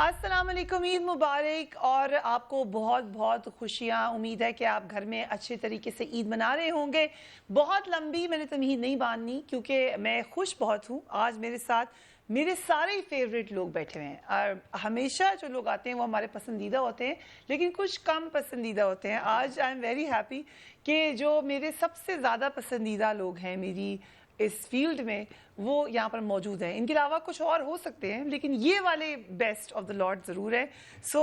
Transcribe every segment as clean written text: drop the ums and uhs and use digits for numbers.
अस्सलाम वालेकुम, ईद मुबारक और आपको बहुत बहुत खुशियाँ। उम्मीद है कि आप घर में अच्छे तरीके से ईद मना रहे होंगे। बहुत लंबी मैंने तमहीद नहीं बांधनी क्योंकि मैं खुश बहुत हूँ। आज मेरे साथ मेरे सारे फेवरेट लोग बैठे हुए हैं और हमेशा जो लोग आते हैं वो हमारे पसंदीदा होते हैं, लेकिन कुछ कम पसंदीदा होते हैं। आज आई एम वेरी हैप्पी कि जो मेरे सबसे ज़्यादा पसंदीदा लोग हैं मेरी इस फील्ड में, वो यहाँ पर मौजूद हैं। इनके अलावा कुछ और हो सकते हैं, लेकिन ये वाले बेस्ट ऑफ द लॉट ज़रूर है। सो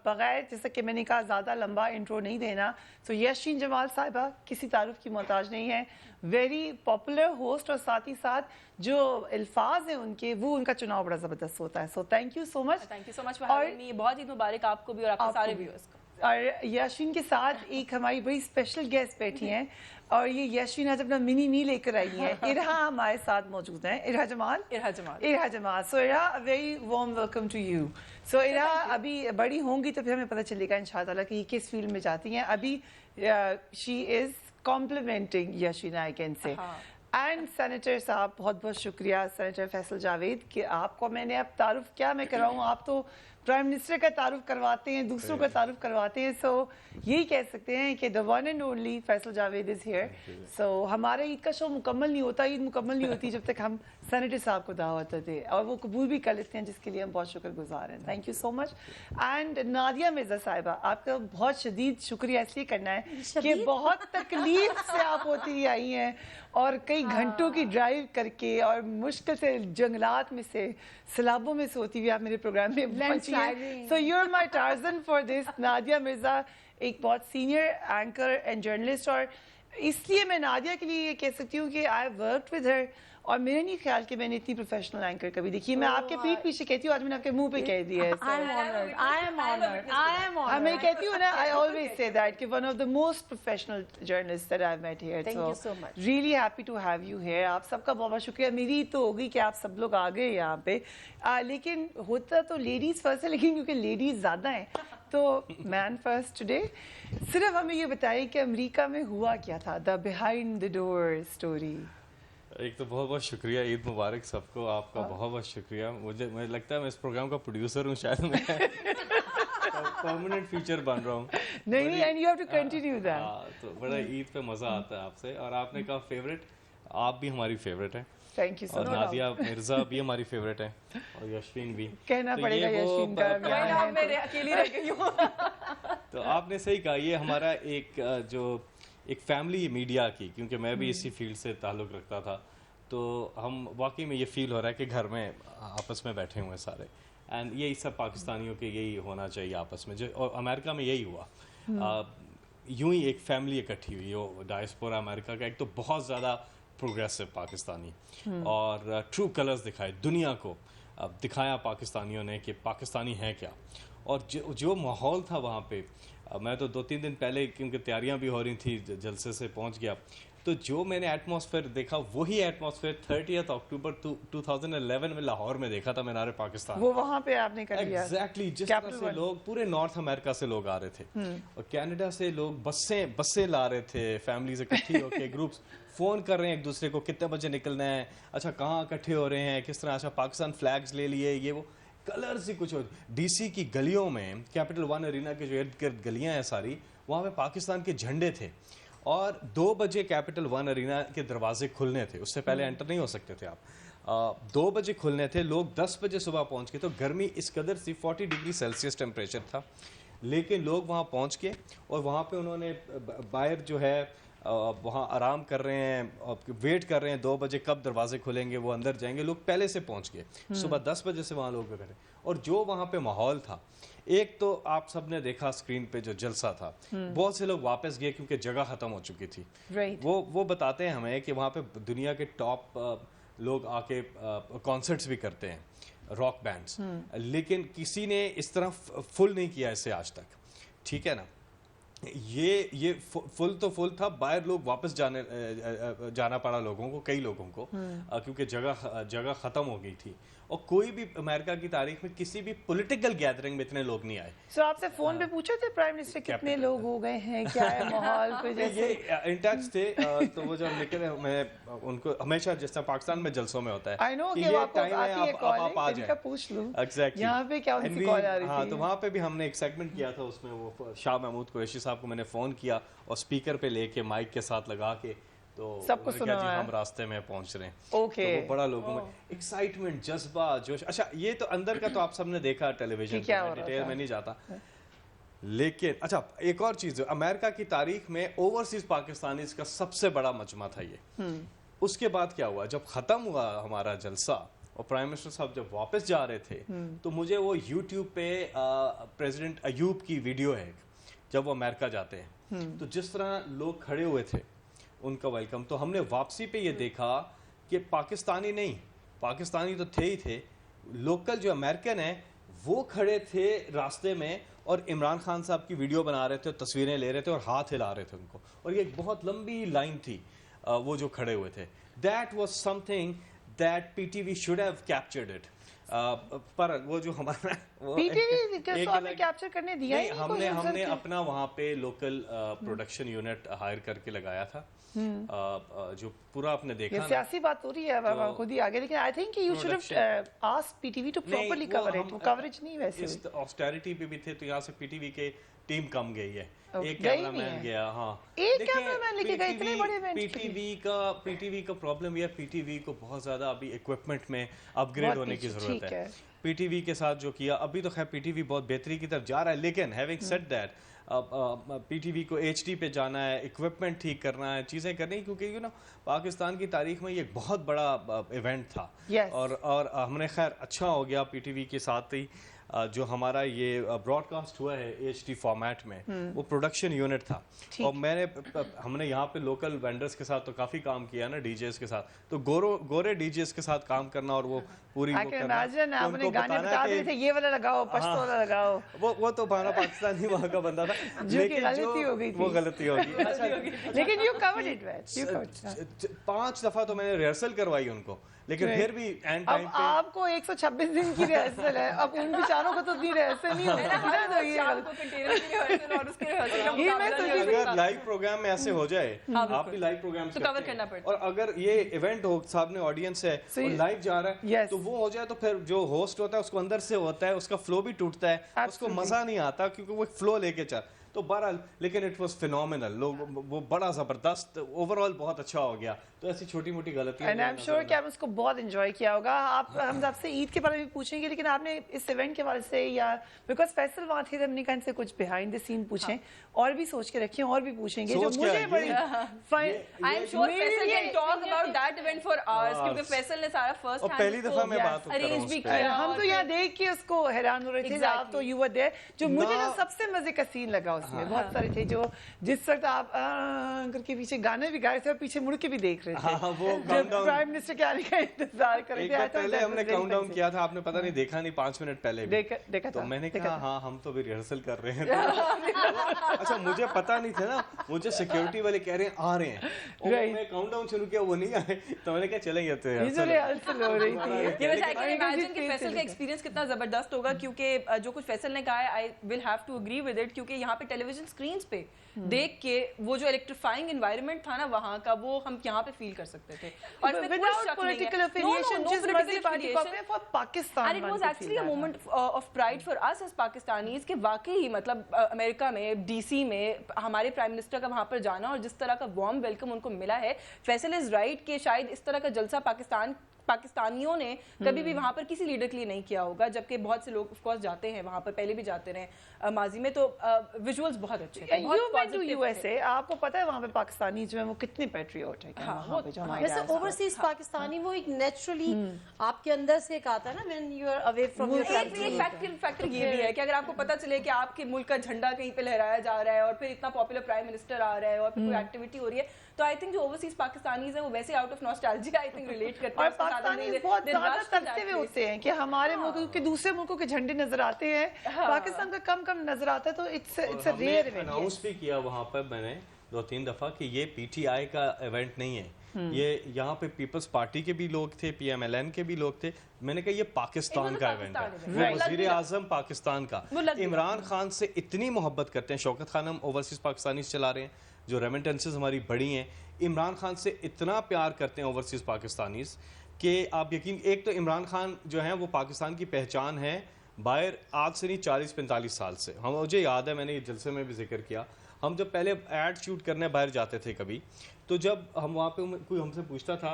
बगैर जैसा कि मैंने कहा ज़्यादा लंबा इंट्रो नहीं देना, सो याशीन जमाल साहिबा किसी तारुफ की मोहताज नहीं है। वेरी पॉपुलर होस्ट और साथ ही साथ जो अल्फाज हैं उनके, वो उनका चुनाव बड़ा ज़बरदस्त होता है। So thank you so much. Thank you so much for having me. बहुत ईद मुबारक आपको भी और आपके सारे व्यूअर्स को। और याशीन के साथ एक हमारी बड़ी स्पेशल गेस्ट बैठी हैं और ये याशीन आज अपना मिनी मी लेकर आई हैं। इरहा हमारे साथ मौजूद हैं। Irha Jamal. So Irha, very warm welcome to you. So Irha अभी बड़ी होंगी तो फिर हमें पता चलेगा इंशाअल्लाह कि ये किस फील्ड में जाती हैं। अभी she is complimenting Yasheen, I can say. And senator साहब, बहुत बहुत शुक्रिया सेनेटर फैसल जावेद कि आपको मैंने अब तारुफ क्या मैं कराऊँ, आप तो प्राइम मिनिस्टर का तारुफ करवाते हैं, दूसरों का तारुफ करवाते हैं। सो यही कह सकते हैं कि the one and only Faisal Javed is here. So हमारे ईद का शो मुकम्मल नहीं होता, ईद मुकम्मल नहीं होती जब तक हम सेनेटर साहब को दावत देते, और वो कबूल भी कर लेते हैं, जिसके लिए हम बहुत शुक्रगुजार हैं। Thank you so much. And Nadia Mirza साहिबा, आपका बहुत शदीद शुक्रिया इसलिए करना है कि बहुत तकलीफ से आप होती हुई आई हैं और कई घंटों की ड्राइव करके और मुश्किल से जंगलात में से, सैलाबों में से होती हुई आप मेरे प्रोग्राम में पहुंची हैं। So you are my Tarzan for this. Nadia Mirza एक बहुत सीनियर एंकर एंड जर्नलिस्ट, और इसलिए मैं नादिया के लिए ये कह सकती हूँ कि आई वर्क विद हर, और मेरे नहीं ख्याल कि मैंने इतनी प्रोफेशनल एंकर कभी देखी। मैं आपके पीठ पीछे कहती हूँ, आज मैंने आपके मुंह पे कह दिया है। मैं कहती हूँ ना, आई ऑलवेज से दैट कि one of the most professional journalist that I have met here. So really happy to have you here. आप सबका बहुत बहुत शुक्रिया। मेरी तो होगी कि आप सब लोग आ गए यहाँ पे, लेकिन होता तो लेडीज फर्स्ट है, लेकिन क्योंकि लेडीज ज्यादा हैं तो मैन फर्स्ट टुडे। सिर्फ हमें ये बताइए कि अमेरिका में हुआ क्या था, the behind the door story. एक तो बहुत बहुत शुक्रिया, ईद मुबारक सबको। आपका बहुत बहुत शुक्रिया। मुझे लगता है मैं इस प्रोग्राम का प्रोड्यूसर हूँ शायद, मैं परमानेंट फीचर बन रहा हूँ। नहीं, and you have to continue that. तो बड़ा ईद पे मजा आता है आपसे, और आपने कहा फेवरेट, आप भी हमारी फेवरेट है। Thank you so much. और नादिया मिर्जा भी हमारी फेवरेट है, और यशवीन भी कहना पड़ेगा यशवीन का, मैं अकेली रह गई हूँ। तो आपने सही कहा, ये हमारा एक फैमिली मीडिया की, क्योंकि मैं भी इसी फील्ड से ताल्लुक़ रखता था, तो हम वाकई में ये फील हो रहा है कि घर में आपस में बैठे हुए हैं सारे, एंड यही सब पाकिस्तानियों के यही होना चाहिए आपस में, जो और अमेरिका में यही हुआ। यूं ही एक फैमिली इकट्ठी हुई हो डायस्पोरा अमेरिका का। एक तो बहुत ज़्यादा प्रोग्रेसिव पाकिस्तानी, और ट्रू कलर्स दिखाए दुनिया को, दिखाया पाकिस्तानियों ने कि पाकिस्तानी है क्या। और जो माहौल था वहाँ पे, मैं तो 2-3 दिन पहले, क्योंकि तैयारियां भी हो रही थी, जलसे से पहुँच गया, तो जो मैंने एटमॉस्फेयर देखा वही एटमॉस्फेयर 30 अक्टूबर 2011 में लाहौर में देखा था मीनार पाकिस्तान। वो वहाँ पे आपने कर लिया। एग्जैक्टली, जिस तरह से लोग पूरे नॉर्थ अमेरिका से लोग आ रहे थे, और कनाडा से लोग बसें ला रहे थे, फैमिलीज इकट्ठी होकर, ग्रुप्स फोन कर रहे हैं एक दूसरे को, कितने बजे निकलना है, अच्छा कहाँ इकट्ठे हो रहे हैं, किस तरह, अच्छा पाकिस्तान फ्लैग्स ले लिए, ये वो कलर्स ही कुछ हो। डीसी की गलियों में, कैपिटल वन अरीना के जो इर्द गिर्द गलियां हैं सारी, वहाँ पे पाकिस्तान के झंडे थे, और 2 बजे कैपिटल वन अरीना के दरवाजे खुलने थे, उससे पहले एंटर नहीं हो सकते थे आप। 2 बजे खुलने थे, लोग 10 बजे सुबह पहुँच गए। तो गर्मी इस कदर सी, 40 डिग्री सेल्सियस टेम्परेचर था, लेकिन लोग वहाँ पहुँच के, और वहाँ पे उन्होंने बाहर जो है वहाँ आराम कर रहे हैं, वेट कर रहे हैं 2 बजे कब दरवाजे खुलेंगे, वो अंदर जाएंगे। लोग पहले से पहुँच गए, सुबह 10 बजे से वहाँ लोग खड़े। और जो वहाँ पे माहौल था, एक तो आप सबने देखा स्क्रीन पे जो जलसा था, बहुत से लोग वापस गए क्योंकि जगह खत्म हो चुकी थी। वो बताते हैं हमें कि वहाँ पे दुनिया के टॉप लोग आके कॉन्सर्ट्स भी करते हैं, रॉक बैंड्स, लेकिन किसी ने इस तरह फुल नहीं किया इसे आज तक, ठीक है ना। ये फुल तो फुल था, बाहर लोग वापस जाना पड़ा लोगों को, कई लोगों को, क्योंकि जगह ख़त्म हो गई थी। और कोई भी अमेरिका की तारीख में किसी भी पॉलिटिकल गैदरिंग में इतने लोग नहीं आए। सो आपसे फोन पे पूछे थे प्राइम मिनिस्टर कितने लोग हो गए हैं, क्या है माहौल कोई जैसे? ये इन टच थे, तो वो जब निकले मैं उनको हमेशा जिस तरह पाकिस्तान में जलसों में होता है आई नो कि ये आपको टाइम है, आती है कॉल, आप आ जाए, पूछ लूं एग्जैक्टली यहाँ पे क्या उनकी कॉल आ रही हाँ, थी। तो वहाँ पे भी हमने एक सेगमेंट किया था, उसमें वो शाह महमूद कुरैशी साहब को मैंने फोन किया और स्पीकर पे लेके माइक के साथ लगा के, तो सबको उन्होंने कहा, सुनाया। जी हम रास्ते में पहुंच रहे हैं। ओके, तो वो बड़ा लोगों में एक्साइटमेंट, जज्बा, जोश। अच्छा, ये तो अंदर का तो आप सबने देखा टेलीविजन क्या पे, हो रहा डिटेल था? में नहीं जाता। लेकिन अच्छा, एक और चीज, अमेरिका की तारीख में ओवरसीज पाकिस्तानीज का सबसे बड़ा मजमा था ये। उसके बाद क्या हुआ, जब खत्म हुआ हमारा जलसा और प्राइम मिनिस्टर साहब जब वापस जा रहे थे, तो मुझे वो यूट्यूब पे प्रेसिडेंट अयूब की वीडियो है जब वो अमेरिका जाते हैं, तो जिस तरह लोग खड़े हुए थे उनका वेलकम, तो हमने वापसी पे ये देखा कि पाकिस्तानी नहीं, पाकिस्तानी तो थे ही थे, लोकल जो अमेरिकन है वो खड़े थे रास्ते में और इमरान खान साहब की वीडियो बना रहे थे, तस्वीरें ले रहे थे और हाथ हिला रहे थे उनको, और ये एक बहुत लंबी लाइन थी वो जो खड़े हुए थे। That was something that PTV should have captured it. पर वो जो हमारा पीटीवी कैप्चर करने दिया ही नहीं, हमने अपना वहाँ पे लोकल प्रोडक्शन यूनिट हायर करके लगाया था, जो पूरा आपने देखा ना। सियासी बात हो रही है, अब खुद ही आगे, लेकिन I think you should have asked PTV to properly cover it. वो कवरेज नहीं वैसे हुई। ऑस्टेरिटी पे भी थे, तो यहाँ से पीटीवी के टीम कम गई है, एक गई कैमरामैन नहीं है। गया। हाँ, एक कैमरामैन लेके गए इतने बड़े इवेंट्स के लिए। पीटीवी का प्रॉब्लम ये, पीटीवी को बहुत ज्यादा अभी इक्विपमेंट में अपग्रेड बहुत होने की पीछे, जरूरत ठीक है। है। पीटीवी के साथ जो किया, अभी तो खैर पीटीवी बहुत बेहतरी की तरफ जा रहा है, लेकिन हैविंग सेड दैट पीटीवी को एचडी पे जाना है, इक्विपमेंट ठीक करना है, चीज़ें करनी, क्योंकि यू नो पाकिस्तान की तारीख में ये एक बहुत बड़ा इवेंट था। Yes. और हमने खैर अच्छा हो गया पीटीवी के साथ ही जो हमारा ये ब्रॉडकास्ट हुआ है एचडी फॉर्मेट में, वो प्रोडक्शन यूनिट था। और हमने यहाँ पे लोकल वेंडर्स के साथ तो काफी काम किया ना, डीजेस के साथ, तो गोरे डीजेस के साथ काम करना और वो पूरी I can imagine आपने गाने बता रहे थे, ये वाला लगाओ, पश्तो वाला लगाओ। वो तो हमारा पाकिस्तानी वहाँ का बंदा था, लेकिन गलती हो गई थी। वो गलती होगी। लेकिन यू कवर्ड इट वेल। 5 दफा तो मैंने रिहर्सल करवाई उनको, लेकिन फिर भी एंड टाइम पे आपको 126 दिन की रिहर्सल है, अब उन बेचारों को तो इतनी रिहर्सल नहीं होती ना, तो ये अगर लाइव प्रोग्राम में ऐसे हो जाए, आप भी लाइव प्रोग्राम तो कवर करना पड़ता और अगर ये इवेंट हो, सामने ऑडियंस है और लाइव जा रहा है, Yes. तो वो हो जाए, तो फिर जो होस्ट होता है उसको अंदर से होता है, उसका फ्लो भी टूटता है, उसको Absolutely. मजा नहीं आता, क्योंकि वो फ्लो लेके चल। तो बहरहाल, लेकिन इट वाज फिनोमिनल, लोग वो बड़ा जबरदस्त, ओवरऑल बहुत अच्छा हो गया। तो ऐसी छोटी मोटी गलतियां, एंड आई एम श्योर कि आप उसको बहुत एंजॉय किया होगा। हम आपसे ईद के बारे में पूछेंगे, लेकिन आपने इस इवेंट के बारे से, या बिकॉज फैसल वहाँ थे, हमने कहा से कुछ बिहाइंड द सीन पूछें, और भी सोच के रखें, और भी पूछेंगे जो मुझे बड़ी I am sure Faisal can talk about that event for hours, क्योंकि फैसल ने सारा फर्स्ट हैंड पहली दफा मैं बात अरेंज भी कर किया। हम तो यहाँ देख के उसको हैरान हो रहे थे, आप तो यू वर देयर। जो मुझे ना सबसे मजे का सीन लगा उसमें, बहुत सारे थे जो जिस वक्त आप करके पीछे गाने भी गा रहे थे और पीछे मुड़ के भी देख रहे थे, वो जब प्राइम मिनिस्टर के आने का इंतजार कर रहे एक थे। बार पहले हमने काउंटडाउन किया था, आपने पता नहीं देखा नहीं, 5 मिनट पहले भी देखा तो था, मैंने देखा कहा था। हाँ हम तो भी रिहर्सल कर रहे हैं। अच्छा, मुझे पता नहीं था ना, मुझे सिक्योरिटी वाले कह रहे हैं आ रहे हैं, और मैं काउंटडाउन शुरू किया, वो नहीं आए, तो मैंने कहा चलेंगे तो रिहर्सल हो रही थी। ये वैसे आई कैन इमेजिन कि फैसल का एक्सपीरियंस कितना जबरदस्त होगा, क्योंकि जो कुछ फैसल ने कहा है I will have to agree with it, क्योंकि यहाँ पे टेलीविजन स्क्रीन्स पे देख के वो जो इलेक्ट्रीफाइंग एनवायरनमेंट था ना वहाँ का, वो हम यहाँ पे फील कर सकते थे। और इसमें कोई Without शक नहीं है, political affiliation, no जिस मर्जी political पार्टी को affiliation, अपने for Pakistan and it was मान के actually a feel moment of pride for us as Pakistanis कि वाकई मतलब अमेरिका में डीसी में हमारे प्राइम मिनिस्टर का वहाँ पर जाना और जिस तरह का वार्म वेलकम उनको मिला है। फैसल इज राइट कि शायद इस तरह का जलसा पाकिस्तानियों ने कभी भी वहां पर किसी लीडर के लिए नहीं किया होगा, जबकि बहुत से लोग ऑफ कोर्स जाते हैं वहां पर, पहले भी जाते रहे माजी में, तो विजुअल्स बहुत अच्छे थे, बहुत पॉजिटिव यूएसए। आपको पता है वहाँ पे पाकिस्तानी जो है वो कितने पैट्रियोट है, वहाँ पे जो हमारे वैसे ओवरसीज पाकिस्तानी वो एक नेचुरली आपके अंदर से एक आता है ना, when you are away from your एक फैक्टर ये भी है कि अगर आपको पता चले कि आपके मुल्क का झंडा कहीं पे लहराया जा रहा है और फिर इतना पॉपुलर प्राइम मिनिस्टर आ रहा है और फिर कोई एक्टिविटी हो रही है, तो आई थिंक जो ओवरसीज पाकिस्तानीज है वो वैसे out of nostalgia I think relate करते हैं। और पाकिस्तानी बहुत ज्यादा तरसते हुए होते हैं कि हमारे मुल्क के दूसरे मुल्कों के झंडे नजर आते हैं, पाकिस्तान का कम कम नजर आता है, तो it's a rare event. Announce भी किया वहां पर मैंने 2-3 दफा कि ये पीटीआई का इवेंट नहीं है, ये यहाँ पे पीपल्स पार्टी के भी लोग थे, पीएमएलएन के भी लोग थे। मैंने कहा ये पाकिस्तान का इवेंट है, वो वजीर आजम पाकिस्तान का, इमरान खान से इतनी मोहब्बत करते हैं। शौकत खान हम ओवरसीज पाकिस्तानी चला रहे हैं, जो रेमिटेंसेस हमारी बड़ी हैं। इमरान खान से इतना प्यार करते हैं ओवरसीज पाकिस्तानीज कि आप यकीन, एक तो इमरान खान जो है वो पाकिस्तान की पहचान है बाहर आज से नहीं 40-45 साल से। हम, मुझे याद है मैंने ये जलसे में भी जिक्र किया, हम जब पहले एड शूट करने बाहर जाते थे कभी, तो जब हम वहाँ पे कोई हमसे पूछता था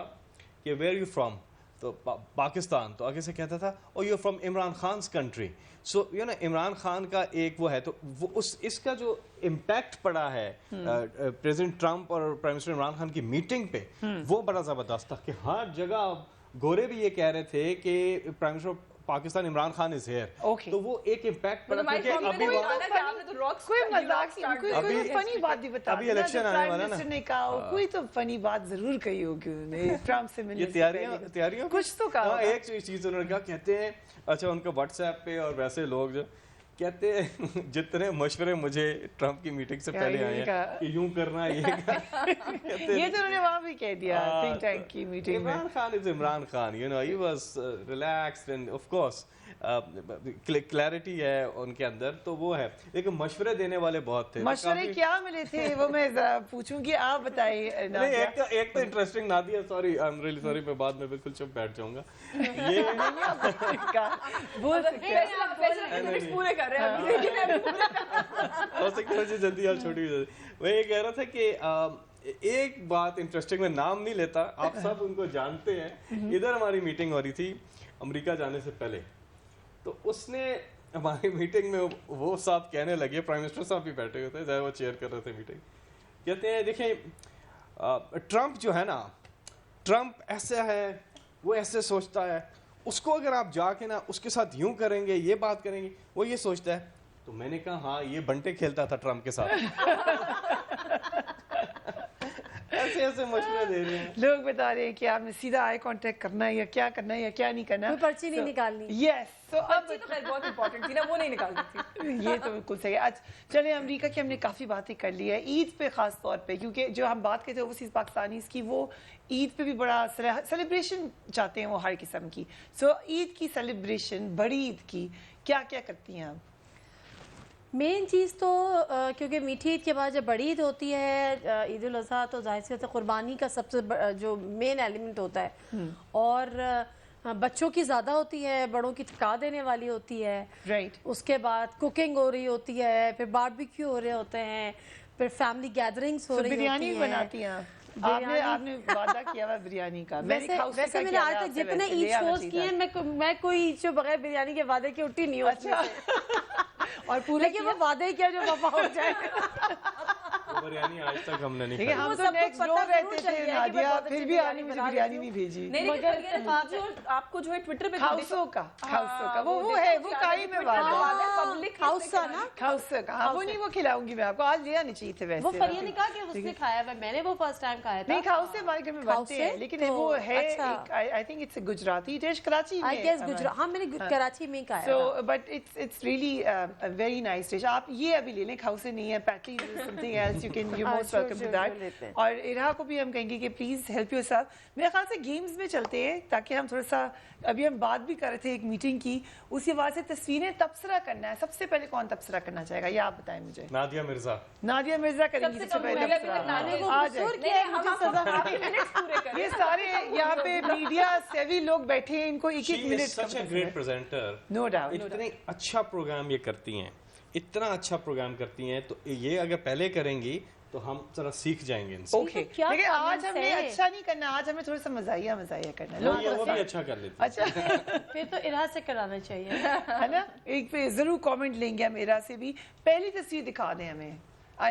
कि वेयर यू फ्रॉम, तो पाकिस्तान, तो आगे से कहता था oh you from Imran Khan country. So you know Imran Khan का एक वो है, तो वो उस इसका जो इम्पैक्ट पड़ा है प्रेसिडेंट ट्रंप और प्राइम मिनिस्टर इमरान खान की मीटिंग पे, वो बड़ा ज़बरदस्त था कि हर जगह गोरे भी ये कह रहे थे कि prime minister Pakistan Imran Khan is here. Okay. तो वो एक इम्पैक्ट पड़ा क्योंकि अभी कोई मजाक की कोई फनी बात भी बता अभी इलेक्शन आने वाला ना, ने कहा कोई तो फनी बात जरूर कही होगी उन्होंने ट्रम्प से मिलने ये से तैयारियां कुछ तो कहा होगा। एक चीज उन्होंने कहा, कहते हैं अच्छा उनका व्हाट्सएप पे और वैसे लोग जो कहते हैं जितने मशवरे मुझे ट्रम्प की मीटिंग से पहले आए हैं कि यूं करना ये ये तो उन्होंने वहां भी कह दिया थिंक टैंक की मीटिंग में। Imran Khan is Imran Khan, you know he was relaxed end of course clarity है उनके अंदर, तो वो है। लेकिन मशवरे देने वाले बहुत थे। मशवरे क्या मिले थे वो मैं जरा पूछूंगी, आप बताइए। नहीं, एक तो interesting, Nadia sorry, I am really sorry, मैं बाद में बिल्कुल चुप बैठ जाऊंगा। ये पूरे कर रहे हैं हो सकता है जल्दी आप छोटी हो जाती। मैं ये कह रहा था कि एक बात इंटरेस्टिंग, मैं नाम नहीं लेता, आप सब उनको जानते हैं। इधर हमारी मीटिंग हो रही थी अमेरिका जाने से पहले, तो उसने हमारी मीटिंग में वो साहब कहने लगे, प्राइम मिनिस्टर साहब भी बैठे हुए थे, चाहे वो चेयर कर रहे थे मीटिंग, कहते हैं देखिए ट्रम्प जो है ना, ट्रम्प ऐसा है, वो ऐसे सोचता है, उसको अगर आप जाके ना उसके साथ यूं करेंगे, ये बात करेंगे, वो ये सोचता है। तो मैंने कहा हाँ, ये बंटे खेलता था ट्रम्प के साथ। ऐसे ऐसे मशवरे दे रहे हैं लोग, बता रहे हैं कि आपने सीधा आई कांटेक्ट करना है या क्या करना है या क्या नहीं करना, कोई पर्ची नहीं निकालनी। यस, तो अब तो खैर बहुत इंपॉर्टेंट थी ना, वो नहीं निकालनी थी। ये तो बिल्कुल सही है। अच्छा चले, अमेरिका की हमने काफ़ी बातें कर ली है, ईद पे ख़ास तौर पे, क्योंकि जो हम बात करते हैं ओवरसीज़ पाकिस्तानीज़ की, वो ईद पे भी बड़ा सेलिब्रेशन चाहते हैं वो हर किस्म की। सो ईद की सेलिब्रेशन, बड़ी ईद की क्या क्या करती हैं आप? मेन चीज़ तो क्योंकि मीठी ईद के बाद जब बड़ी ईद होती है ईद उल अज़हा, तो जाहिर सी बात है कुर्बानी का सबसे जो मेन एलिमेंट होता है, और बच्चों की ज़्यादा होती है, बड़ों की थका देने वाली होती है। राइट। उसके बाद कुकिंग हो रही होती है, फिर बारबेक्यू हो रहे होते हैं, फिर फैमिली गैदरिंग्स हो रही होती है। बिरयानी बनाती हैं आपने वादा किया हुआ बिरयानी का। वैसे मैंने आज तक जितने ईद शोज किए हैं, मैं कोई ईद शो बगैर बिरयानी के वादे के उठी नहीं हूँ। अच्छा। और पूरे लेकिन वो वादे क्या जो वफा हो जाए। बिरयानी आज तक हमने नहीं खाई। हम तो नेक्स्ट डोर रहते थे नादिया, फिर भी आनी मुझे बिरयानी नहीं भेजी। आपको जो है ट्विटर पे खाउसो का वो है, वो काई में पब्लिक खाउसा ना, खाउसो का, वो नहीं, वो खिलाऊंगी मैं आपको, आज ले आनी चाहिए थे वैसे। वो फरिया ने कहा कि उसने खाया है, मैंने वो फर्स्ट टाइम खाया था। नहीं, खाउसे हमारे घर में बनते हैं, लेकिन वो है, I think it's a Gujarati dish, Karachi में। आई गेस गुजरात, हाँ मैंने कराची में खाया। So but it's really a very nice dish. आप ये अभी ले लें, खाउसे नहीं है, patties is something else, you can, you most welcome to that. और इरहा को भी हम कहेंगे कि प्लीज हेल्प योरसेल्फ। मेरे ख्याल से गेम्स में चलते हैं, ताकि हम थोड़ा सा, अभी हम बात भी कर रहे थे एक मीटिंग की, उसी बात से तस्वीरें तबसरा करना है। सबसे पहले कौन तबसरा करना चाहेगा, ये आप बताएं मुझे। नादिया मिर्जा। नादिया मिर्जा करेंगी सबसे पहले तबसरा। ये सारे यहाँ पे मीडिया सेवी लोग बैठे हैं, इनको एक एक minute. Such a great presenter, no doubt. इतने अच्छा प्रोग्राम ये करती हैं, इतना अच्छा प्रोग्राम करती हैं, तो ये अगर पहले करेंगी तो हम जरा सीख जाएंगे इनसे। ओके, लेकिन आज हमने अच्छा नहीं करना, आज हमें थोड़ा सा मजाइया करना है। वो भी अच्छा कर लेते हैं। अच्छा। फिर तो इरा से कराना चाहिए, है ना। एक पे जरूर कमेंट लेंगे हम इरा से भी। पहली तस्वीर दिखा दें हमें।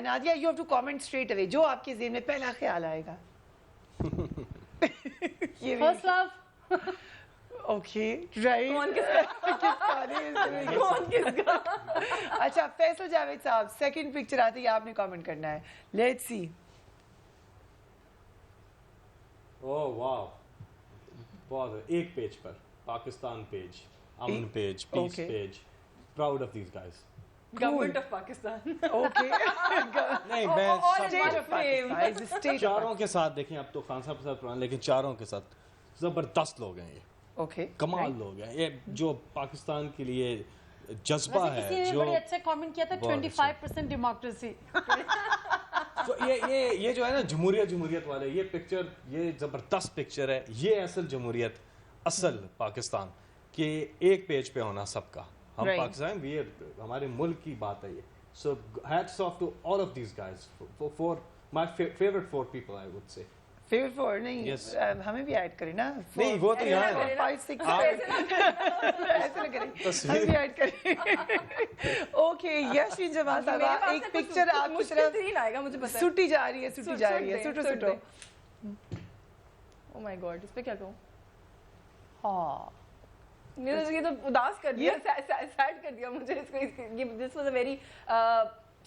Nadia, you have to comment straight away, जो आपके ज़हन में पहला ख्याल आएगा। First love. Okay, right. कौन किसका? अच्छा, फैसल जावेद साहब, सेकंड पिक्चर आती है, आपने कमेंट करना है। Let's see. ओह वाह, बहुत, एक पेज पर पाकिस्तान पेज, अमन page, peace page, proud of these guys. Government of Pakistan. Okay नहीं मैं सब चारों के साथ देखें, अब तो खान साहब के साथ पुराने, लेकिन चारों के साथ जबरदस्त लोग हैं ये, ओके कमाल लोग हैं ये, जो पाकिस्तान के लिए जज्बा वैसे किसी है, ने जो बड़े अच्छा कमेंट किया था, बहुत 25% डेमोक्रेसी। तो ये जो है ना जमहूरियत वाले, ये पिक्चर, ये जबरदस्त पिक्चर है, ये असल जमहूरियत, असल पाकिस्तान के एक पेज पे होना सबका, हम Right. पाकिस्तान, ये हमारे मुल्क की बात है ये। So hats off to all of these guys for my favourite 4 people I would say. Favourite 4 नहीं, Yes. हमें भी ऐड करें ना, नहीं वो तो यहाँ है। 5 6 ऐसे ना करें, तस्वीर- हम भी ऐड करें। ओके यशीन जमाल मेरे साहबा, पास एक तो पिक्चर कुछ आपकी मुश्किल तरफ तरीन आएगा, मुझे पता है। सुटी जा रही है, सुटी जा रही है, सुट सुटो सुटो। ओ माय गॉड, इस पे क्या कहूं? हाँ ये तो उदास कर दिया, सैड कर दिया मुझे इसको। ये this was a very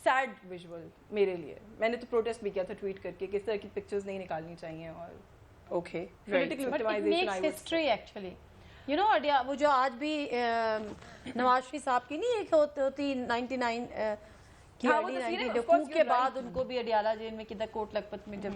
sad visual मेरे लिए। मैंने तो प्रोटेस्ट भी किया था ट्वीट करके कि इस तरह की पिक्चर्स नहीं निकालनी चाहिए, और okay Politically But it victimization, I makes would history actually. You know, वो जो आज भी नवाज शरीफ साहब की नहीं एक होती 99 की हाँ, वो early तस्वीरें, 90 of course, के you're बाद right. उनको भी अडियाला जेल में किधर कोट लखपत में जब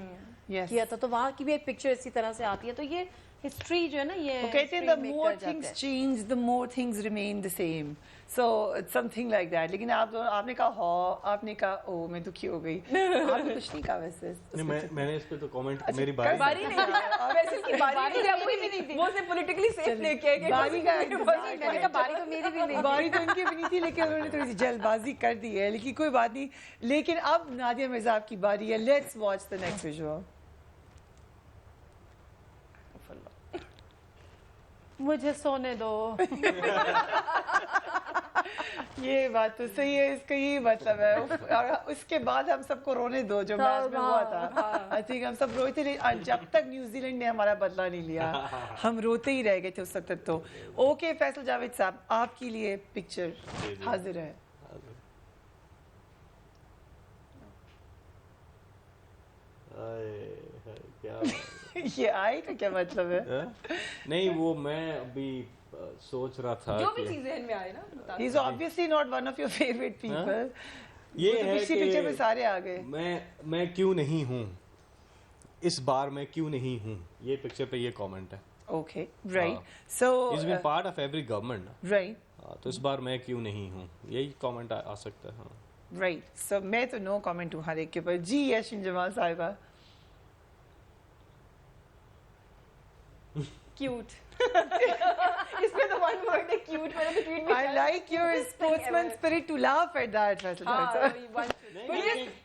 Yes. किया था, तो वहाँ की भी एक पिक्चर इसी तरह से आती है। तो ये हिस्ट्री जो है ना, ये वो कहते हैं history the make more कर जाता things है। change, the more things remain the same. So it's something like that. लेकिन आपने कहा हाँ, आपने कहा ओ मैं दुखी हो गई, आपने कुछ नहीं कहा वैसे। नहीं मैंने इस पे तो कमेंट, अच्छा, मेरी बारी बारी नहीं थी, वैसे की बारी नहीं थी, वो से पॉलिटिकली सेफ लेके आए कि बारी का मैंने कहा बारी तो मेरी भी नहीं। बारी तो इनकी भी नहीं थी, लेकिन उन्होंने थोड़ी सी जल्दबाजी कर दी है, लेकिन कोई बात नहीं। लेकिन अब नादिया मिर्जा आपकी बारी है, let's watch the next visual. मुझे सोने दो। ये बात तो सही है, इसका यही मतलब है। और उसके बाद हम सबको रोने दो जो मैच में हुआ था। आई थिंक हम सब रोए थे, लेकिन जब तक न्यूजीलैंड ने हमारा बदला नहीं लिया हम रोते ही रह गए थे उस वक्त तक। तो ओके फैसल जावेद साहब, आपके लिए पिक्चर हाजिर है। क्या ये आई तो क्या मतलब है? नहीं वो मैं अभी सोच रहा था जो भी कि चीजें इनमें आए ना बता he is obviously not one of your favourite people. ये तो है पिछली कि पिक्चर में सारे आ गए। मैं क्यों नहीं हूँ, इस बार मैं क्यों नहीं हूँ, ये पिक्चर पे ये कमेंट है। Okay right, so it's been part of every government, right तो इस बार मैं क्यों नहीं हूँ, यही कमेंट आ सकता है। हाँ राइट, सो मैं तो नो कमेंट हूँ हर एक के ऊपर। जी यशिन जमाल साहिबा। क्यूट। इसमें तो वन वर्ड है क्यूट, मैंने तो ट्वीट भी I like your sportsman spirit to laugh at that, Faisal Javed साहब। हाँ,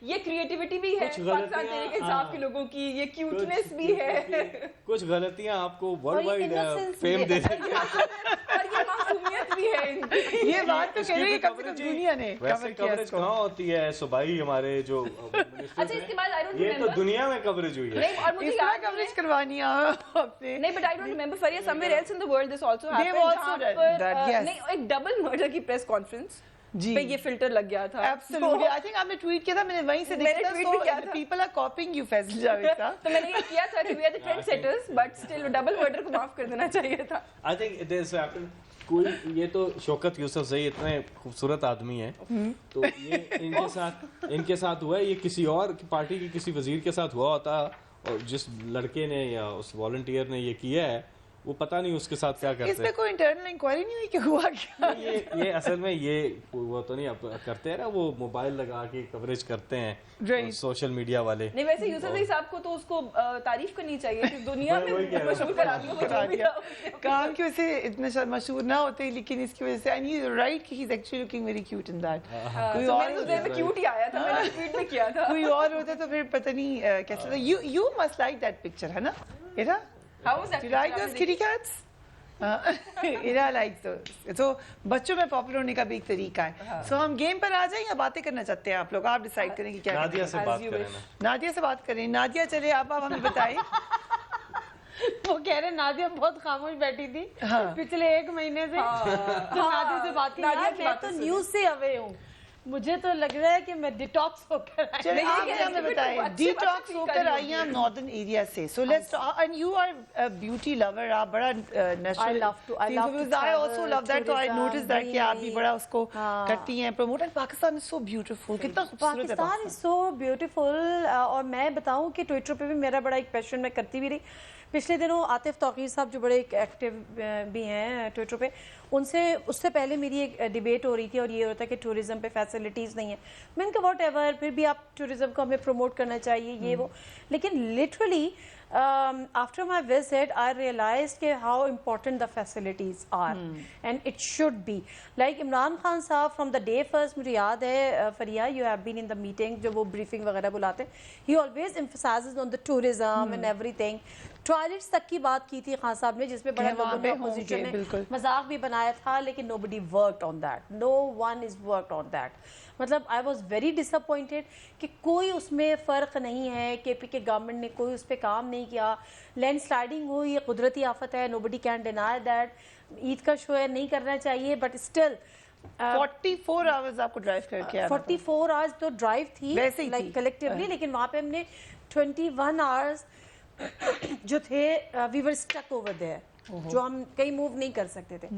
ये क्रिएटिविटी भी है कुछ पाकिस्तान गलतियां, तहरीक इंसाफ के लोगों की, ये क्यूटनेस भी है, कुछ गलतियां आपको वर्ल्ड वाइड innocence फेम भी दे देती हैं। और ये मासूमियत भी है इनकी। ये बात तो कह रही है, कम से कम दुनिया ने वैसे कवर किया कवरेज इसको। कहाँ होती है सुबाई हमारे जो अच्छा, इसके बाद आई डोंट ये तो रिमेंबर, दुनिया में कवरेज हुई है। नहीं और मुझे इस तरह याद नहीं कवरेज है, करवानी है आपने। नहीं but I don't remember Fariya somewhere else in the world this also They've happened, also जहां done पर that, yes. नहीं एक डबल मर्डर की प्रेस कॉन्फ्रेंस जी पे ये फिल्टर लग गया था। एब्सोल्युटली, आई थिंक आपने ट्वीट किया था, मैंने वहीं से मैंने देखा था। tweet भी किया था। People are copying you Faisal Javed साहब। तो मैंने ये किया था कि we are the trend setters, but still double murder को माफ कर देना चाहिए था। I think it is happened. कोई ये तो शौकत यूसुफ सही इतने खूबसूरत आदमी है, तो ये इनके साथ हुआ है, ये किसी और पार्टी के किसी वजीर के साथ हुआ होता, और जिस लड़के ने या उस वॉलंटियर ने ये किया है वो पता नहीं उसके साथ क्या इस करते पे हैं। कोई इंटरनल इंक्वायरी नहीं हुई कि हुआ क्या? ये असल में ये वो तो नहीं अब करते हैं ना, वो मोबाइल लगा के कवरेज करते हैं Right. सोशल मीडिया वाले। नहीं वैसे यूसुफ भाई साहब को तो उसको तारीफ करनी चाहिए कि दुनिया में वही कह रहा हूँ। मशहूर करा दिया वो जो भी था। काम की वजह से इतने मशहूर ना होते, लेकिन इसकी वजह से एंड ही इज राइट कि he is actually looking very cute in that. कोई तो और मैंने तो देर में क्यूट ही आया था, मैंने ट्वीट भी किया था। कोई और होता तो फिर पता नहीं कैसे होता। You must like that picture, है ना Ira? How was that? You like those kitty cats? Ira like तो बच्चों में पॉपुलर होने का भी एक तरीका है। सो हम गेम पर आ जाएं या बातें करना चाहते हैं आप लोग? आप डिसाइड करें कि क्या करना नादिया है। से बात you करें wish. ना। नादिया से बात करें। नादिया चले, आप हमें बताएं। वो कह रहे नादिया बहुत खामोश बैठी थी हाँ। पिछले 1 महीने से, तो नादिया से बात की। नादिया यार की मैं बातें तो सुनी। न्यूज से अवे हूँ, मुझे तो लग रहा है कि मैं डिटॉक्स होकर आई। चलिए नहीं, आप ये हमें एक्टिविटी बताएं, अच्छी- डिटॉक्स अच्छी होकर करी आई हैं आप नॉर्दर्न एरिया से, so let's end you are a beauty lover, आप बड़ा natural, I love to I also travel, love that, तो आई tourism, नोटिस दैट कि आप भी greenery. बड़ा उसको हाँ। करती हैं promote, and Pakistan is so beautiful, कितना खूबसूरत है पाकिस्तान इज सो ब्यूटीफुल। और मैं बताऊं कि ट्विटर पे भी मेरा बड़ा एक पैशन, मैं करती भी रही। पिछले दिनों आतिफ तौकीर साहब जो बड़े एक एक्टिव भी हैं ट्विटर पे, उनसे उससे पहले मेरी एक डिबेट हो रही थी और ये होता है कि टूरिज्म पे फैसिलिटीज़ नहीं है। मैंने कहा वॉट एवर, फिर भी आप टूरिज्म को हमें प्रमोट करना चाहिए ये वो, लेकिन literally after my visit I realized कि how important the facilities are and it should be like Imran Khan साहब from the day first, मुझे याद है फरिया, you have been in the meeting जब वो briefing वगैरह बुलाते हैं, he always emphasizes on the tourism and everything। Toilets तक की बात की थी खान साहब ने, जिसमें बड़ा लोगों ने अपोजिशन ने मजाक भी बनाया था, लेकिन nobody worked on that, no one is worked on that। मतलब आई वॉज वेरी डिसअपॉइंटेड कि कोई उसमें फ़र्क नहीं है, KP के गवर्नमेंट ने कोई उस पर काम नहीं किया। लैंडस्लाइडिंग हुई, ये कुदरती आफत है, nobody can deny that. Eid का शो है, नहीं करना चाहिए, बट स्टिल 44 आवर्स आपको ड्राइव करके आना 44 आवर्स तो ड्राइव थी वैसे ही थी। लाइक कलेक्टिवली, लेकिन वहाँ पे हमने 21 आवर्स जो थे we were stuck over there, जो हम कहीं मूव नहीं कर सकते थे।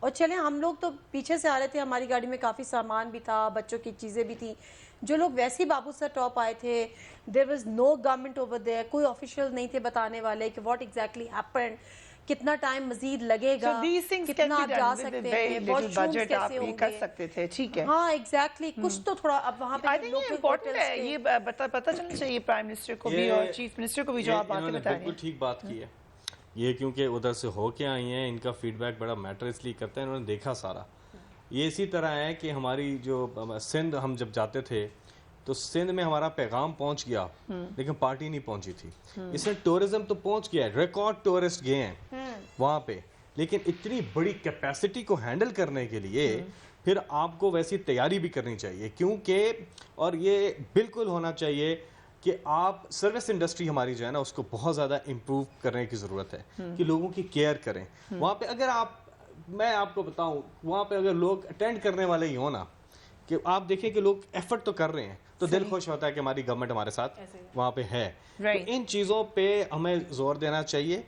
और चले हम लोग तो पीछे से आ रहे थे, हमारी गाड़ी में काफ़ी सामान भी था, बच्चों की चीज़ें भी थी। जो लोग वैसे ही बाबू सर टॉप आए थे, there was no government over there, कोई ऑफिशियल नहीं थे बताने वाले कि व्हाट एग्जैक्टली हैपेंड, कितना टाइम मजीद लगेगा, कितना आप जा सकते हैं, वॉशरूम्स कैसे होंगे, कर सकते थे, ठीक है। हाँ एग्जैक्टली, कुछ तो थोड़ा अब वहाँ पे आई थिंक ये इम्पोर्टेंट है, ये पता चलना चाहिए प्राइम मिनिस्टर को भी और चीफ मिनिस्टर को भी, जो आप बातें बता रहे हैं। बिल्कुल ठीक बात की है ये, क्योंकि उधर से होके आई हैं, इनका फीडबैक बड़ा मैटर इसलिए करते हैं, इन्होंने देखा सारा। ये इसी तरह है कि हमारी जो सिंध हम जब जाते थे तो सिंध में हमारा पैगाम पहुंच गया, लेकिन पार्टी नहीं पहुंची थी। इसमें टूरिज्म तो पहुंच गया है, रिकॉर्ड टूरिस्ट गए हैं वहां पे, लेकिन इतनी बड़ी कैपेसिटी को हैंडल करने के लिए फिर आपको वैसी तैयारी भी करनी चाहिए, क्योंकि और ये बिल्कुल होना चाहिए कि आप सर्विस इंडस्ट्री हमारी जो है ना उसको बहुत ज़्यादा इम्प्रूव करने की ज़रूरत है कि लोगों की केयर करें वहाँ पे। अगर मैं आपको बताऊं, वहाँ पे अगर लोग अटेंड करने वाले ही हो ना, कि आप देखें कि लोग एफर्ट तो कर रहे हैं, तो दिल खुश होता है कि हमारी गवर्नमेंट हमारे साथ वहाँ पे है। तो इन चीज़ों पे हमें जोर देना चाहिए।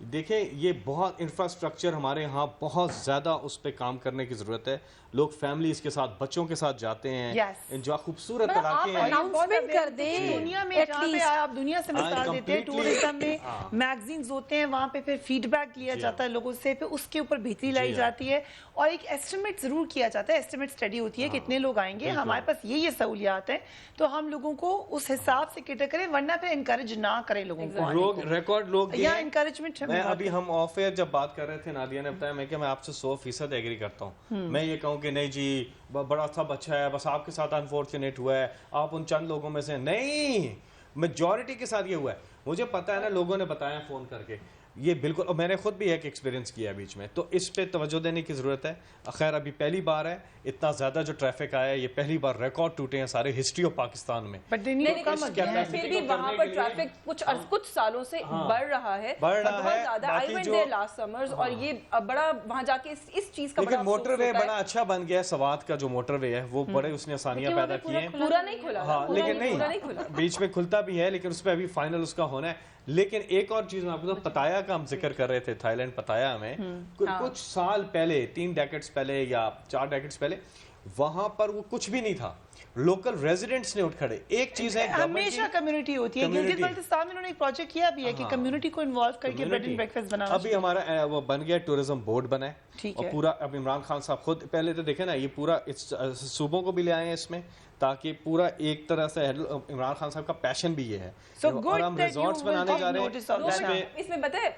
देखें, ये बहुत इंफ्रास्ट्रक्चर हमारे यहाँ बहुत ज़्यादा उस पर काम करने की ज़रूरत है। लोग फैमिलीज के साथ, बच्चों के साथ जाते हैं, जो खूबसूरत इलाके हैं, अनाउंसमेंट कर दें दुनिया में, जहाँ पे आप दुनिया से मिसाल देते हैं, टूरिज्म में मैगजीन्स होते हैं, वहाँ पे फिर फीडबैक लिया जाता है लोगों से, फिर उसके ऊपर बेहतरी लाई जाती है और एक एस्टिमेट जरूर किया जाता है, एस्टिमेट स्टडी होती है कितने लोग आएंगे, हमारे पास ये सहूलियात है, तो हम लोगों को उस हिसाब से कैटर करें, वरना फिर इनकरेज ना करें लोगों को। रिकॉर्ड लोग या इनकरेजमेंट। मैं अभी हम ऑफ एयर जब बात कर रहे थे, नादिया ने बताया, मैं आपसे 100% एग्री करता हूँ। मैं ये कहूँ कि नहीं जी बड़ा सब अच्छा है, बस आपके साथ अनफॉर्चुनेट हुआ है, आप उन चंद लोगों में से नहीं, मेजॉरिटी के साथ ये हुआ है। मुझे पता है ना, लोगों ने बताया फोन करके, ये बिल्कुल, और मैंने खुद भी एक एक्सपीरियंस किया है बीच में, तो इस पे तवज्जो देने की ज़रूरत है। खैर अभी पहली बार है इतना ज़्यादा जो ट्रैफिक आया है, ये पहली बार रिकॉर्ड टूटे हैं सारे हिस्ट्री ऑफ पाकिस्तान में। फिर भी वहाँ पर ट्रैफिक कुछ सालों से बढ़ रहा है, बहुत ज़्यादा। I went there last summers और ये बड़ा वहाँ जाके इस चीज़ का लेकिन मोटरवे बड़ा अच्छा बन गया है, सवात का जो मोटरवे है वो बड़े उसने आसानियाँ पैदा की हैं। पूरा नहीं खुला, हाँ, लेकिन नहीं, बीच में खुलता भी है, लेकिन उस पर अभी फाइनल उसका होना है। लेकिन एक और चीज मैं आपको, पताया का हम जिक्र कर रहे थे, थाईलैंड पताया में कुछ साल पहले, 3 डेकेड्स पहले या 4 डेकेड्स पहले, वहां पर वो कुछ भी नहीं था, लोकल रेजिडेंट्स ने उठ खड़े। एक चीज है, हमेशा कम्युनिटी होती है, गिलगित बाल्टिस्तान में उन्होंने एक प्रोजेक्ट किया भी है कि कम्युनिटी को इन्वॉल्व करके ब्रेड एंड ब्रेकफास्ट बनाना। अभी हमारा वो बन गया, टूरिज्म बोर्ड बना है और पूरा, अब इमरान खान साहब खुद पहले तो देखे ना, ये पूरा इस सूबों को भी ले आए हैं इसमें, ताकि पूरा एक तरह से इमरान खान साहब का पैशन भी ये है। और हम रिजॉर्ट्स बनाने जा रहे हैं। इसमें पता है,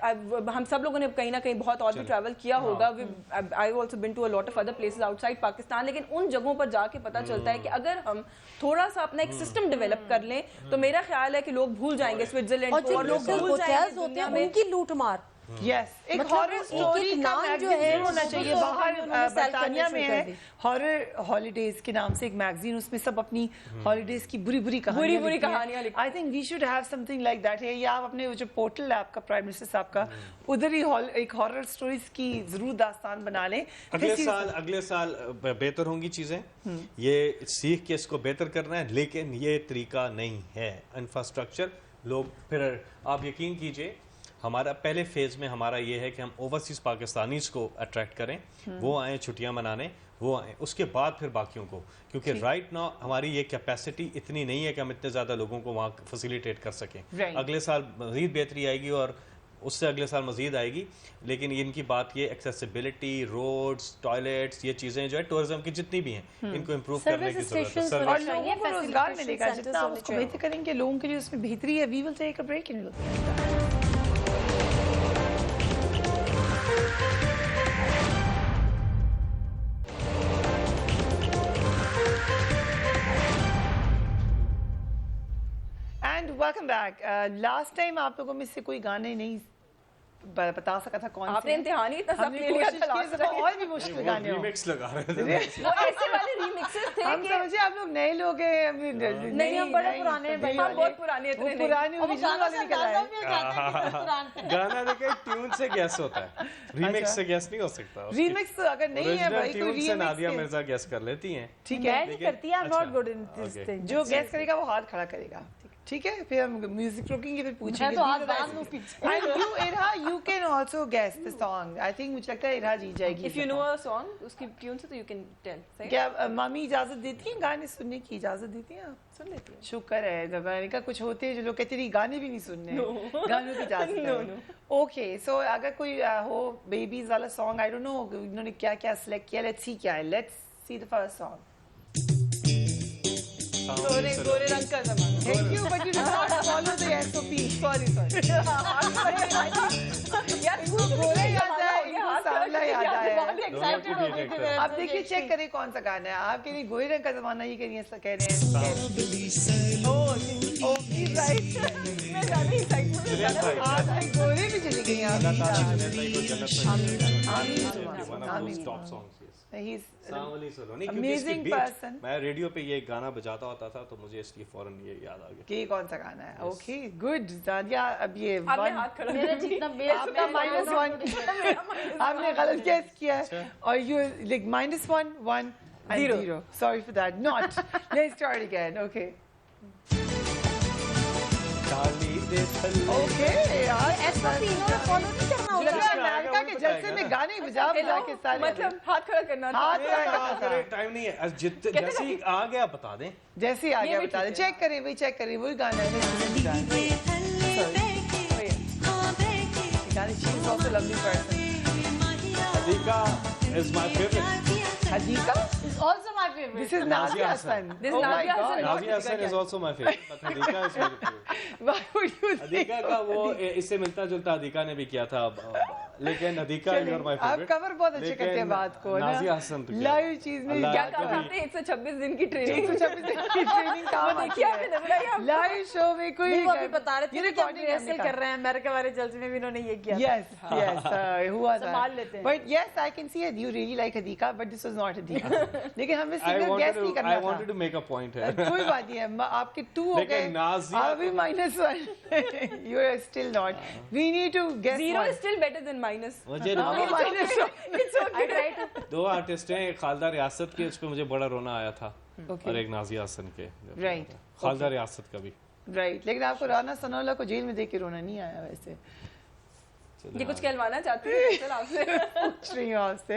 हम सब लोगों ने कहीं ना कहीं बहुत और भी ट्रैवल किया होगा, I also been to a lot of other places outside Pakistan, लेकिन उन जगहों पर जाके पता चलता है कि अगर हम थोड़ा सा अपना एक सिस्टम डेवलप कर लें, तो मेरा ख्याल है कि लोग भूल जाएंगे स्विट्जरलैंड को, और जो लोकल होटल्स होते हैं उनकी लूट मार, यस एक मतलब हॉरर वो स्टोरी एक-एक का नाम जो मैगजीन है, होना वो चाहिए। तो बाहर उन्होंने sell बर्तानिया करनी में शुरू है कर दी। हॉरर हॉलीडेज के नाम से एक मैगजीन, उसमें सब अपनी हॉलीडेज की बुरी बुरी कहानियां बुरी कहानियां लिखती I think we should have something like that है। या आप अपने जो पोर्टल है आपका प्राइम मिनिस्टर साहब का, उधर ही एक हॉरर स्टोरीज की जरूर दास्तान बना लें। अगले साल बेहतर होंगी चीजें। ये सीख के इसको बेहतर करना है, लेकिन ये तरीका नहीं है। इंफ्रास्ट्रक्चर लोग, फिर आप यकीन कीजिए हमारा पहले फेज में हमारा ये है कि हम ओवरसीज पाकिस्तानीज को अट्रैक्ट करें, वो आए छुट्टियां मनाने, वो आए, उसके बाद फिर बाकियों को, क्योंकि राइट नाउ हमारी ये कैपेसिटी इतनी नहीं है कि हम इतने ज़्यादा लोगों को वहाँ फैसिलिटेट कर सकें। Right. अगले साल मज़ीद बेहतरी आएगी और उससे अगले साल मज़ीद आएगी, लेकिन इनकी बात ये एक्सेसिबिलिटी, रोड्स, टॉयलेट्स, ये चीज़ें जो है टूरिज्म की जितनी भी हैं इनको इम्प्रूव करने की Service ज़रूरत है। stations और Service- लोगों को रोजगार Facilitation मिलेगा, centers जितना आप होने उसको चाहिए। बेहतर करेंगे लोगों के लिए उसमें बेहतरी है। We will take a break and welcome back. Last time आप लोगों में से कोई गाने नहीं बता सका था कौन से आपने हैं। इम्तिहान ही इतना सख्त हमने ले लिया कोशिश था की last है, time। और भी मुश्किल गाने हो। रीमिक्स लगा रहे थे। वो ऐसे वाले रीमिक्सेस थे हम कि समझे आप लोग नए लोग हैं। नहीं, हम बड़े पुराने हैं भाई। हम बहुत पुराने इतने नहीं। पुराने ओरिजिनल वाले निकल आए। गाना देखे ट्यून से गैस होता है, रीमिक्स से गैस नहीं हो सकता। रीमिक्स अगर नहीं है भाई, कोई ट्यून से नादिया रीमिक्स मिर्जा गैस कर लेती हैं। ठीक है। मैं नहीं करती, I am not good in this Okay. Thing. जो गैस करेगा वो हाथ खड़ा करेगा, ठीक है। फिर हम म्यूजिक रोकेंगे, फिर पूछेंगे। मैं तो हाथ बांध लूं पीछे। And you, Irha, you can also guess the song. I think मुझे लगता है इरहा जीत जाएगी। If you know a song, उसकी ट्यून से तो you can tell. सही? क्या मामी इजाजत देती हैं गाने सुनने की? इजाजत देती हैं आप? सुन लेती है। शुक्र है। जब मैंने कहा कुछ होते हैं जो लोग कहते हैं गाने भी नहीं सुनने हैं, गानों की इजाजत No, है। ओके, सो अगर कोई हो बेबीज वाला सॉन्ग, आई डोंट नो इन्होंने क्या क्या सिलेक्ट किया। लेट्स सी क्या है। Let's see the first song. गोरे रंग का ज़माना। Thank you, but you did not follow the SOP. Sorry. यार गोरे याद आया, इनको सांवला याद आया। excited हो गई थी। अब देखिए, चेक करें कौन सा गाना है। आप कह रही गोरे रंग का जमाना, ये कह रही है कह रहे हैं। ओह, राइट। मैं ज़्यादा excitement में ज़्यादा आप गोरे भी चली गई आप। अल्लाह ताला ने जन्नत को जन्नत में आमीन। one of those top songs is। He's सावली सलो नहीं, क्योंकि amazing इसकी beat, person. मैं रेडियो पे ये गाना बजाता होता था तो मुझे इसलिए फौरन ये याद आ गया। कि कौन सा गाना है। ओके, गुड जानिया। अब ये आपने one- हाथ खड़ा मेरा जितना बेस आपका -1 आपने गलत गेस किया है और you like -1 and Zero. 0. Sorry for that. Not. Let's start again. Okay. Okay, यार ऐसा तीनों में फॉलो नहीं करना मुझे लगा होता। अमेरिका के जलसे में गाने बजा बजा के सारे मतलब हाथ खड़ा करना था। हाथ खड़ा करना था। टाइम नहीं है, जैसे ही आ गया बता दें। जैसे ही आ गया भी बता दे। ठीक है। चेक करें, वही चेक करें, वही गाना है। गाने she is also a lovely person. Adika is my favorite. Hadika? It's also my favorite. This is Nazia Hassan. This is Oh my Nazia God. Hassan. Nazia Hassan is also my favorite. But Adika is very favorite. Why would you think? अधिका का वो इससे मिलता जुलता अधिका ने भी किया था, लेकिन अधिका इज चलिए, माय आप फेवरेट। कवर बहुत अच्छे करते हैं बात को ना। नाज़िया हसन तो क्या? लाइव चीज में अल्लाह क्या का कहा था भी- आपने 126 दिन की ट्रेनिंग? 126 दिन की ट्रेनिंग काम वो आती देखिए आपने नजर आई है। आपको? लाइव शो में कोई नहीं, वो अभी बता रहे थे ये कि हम recording रिहर्सल हमने कर रहे हैं, अमेरिका वाले जलसे में भी इन्होंने ये किया था। Yes, हुआ था। संभाल लेते हैं। But yes, I can see it. You really like Hadika, but this was not Hadika. लेकिन हमें I सिंगल wanted गैस नहीं to करना I wanted था। to make a point here. कोई बात नहीं है, आपके 2 हो लेकिन गए। नाज़िया आप अभी -1. You are still not. We need to guess 0 one. is still better than minus. मुझे हाँ, वो -1. I try to दो आर्टिस्ट हैं, एक खालदा रियासत के, उस पे मुझे बड़ा रोना आया था, Okay. और एक नाज़िया हसन के। Right. खालदा रियासत का भी। राइट, लेकिन आपको राना सनौला को जेल में देख के रोना नहीं आया वैसे। ये कुछ कहलवाना चाहती है चल आपसे। पूछ रही हूँ आपसे।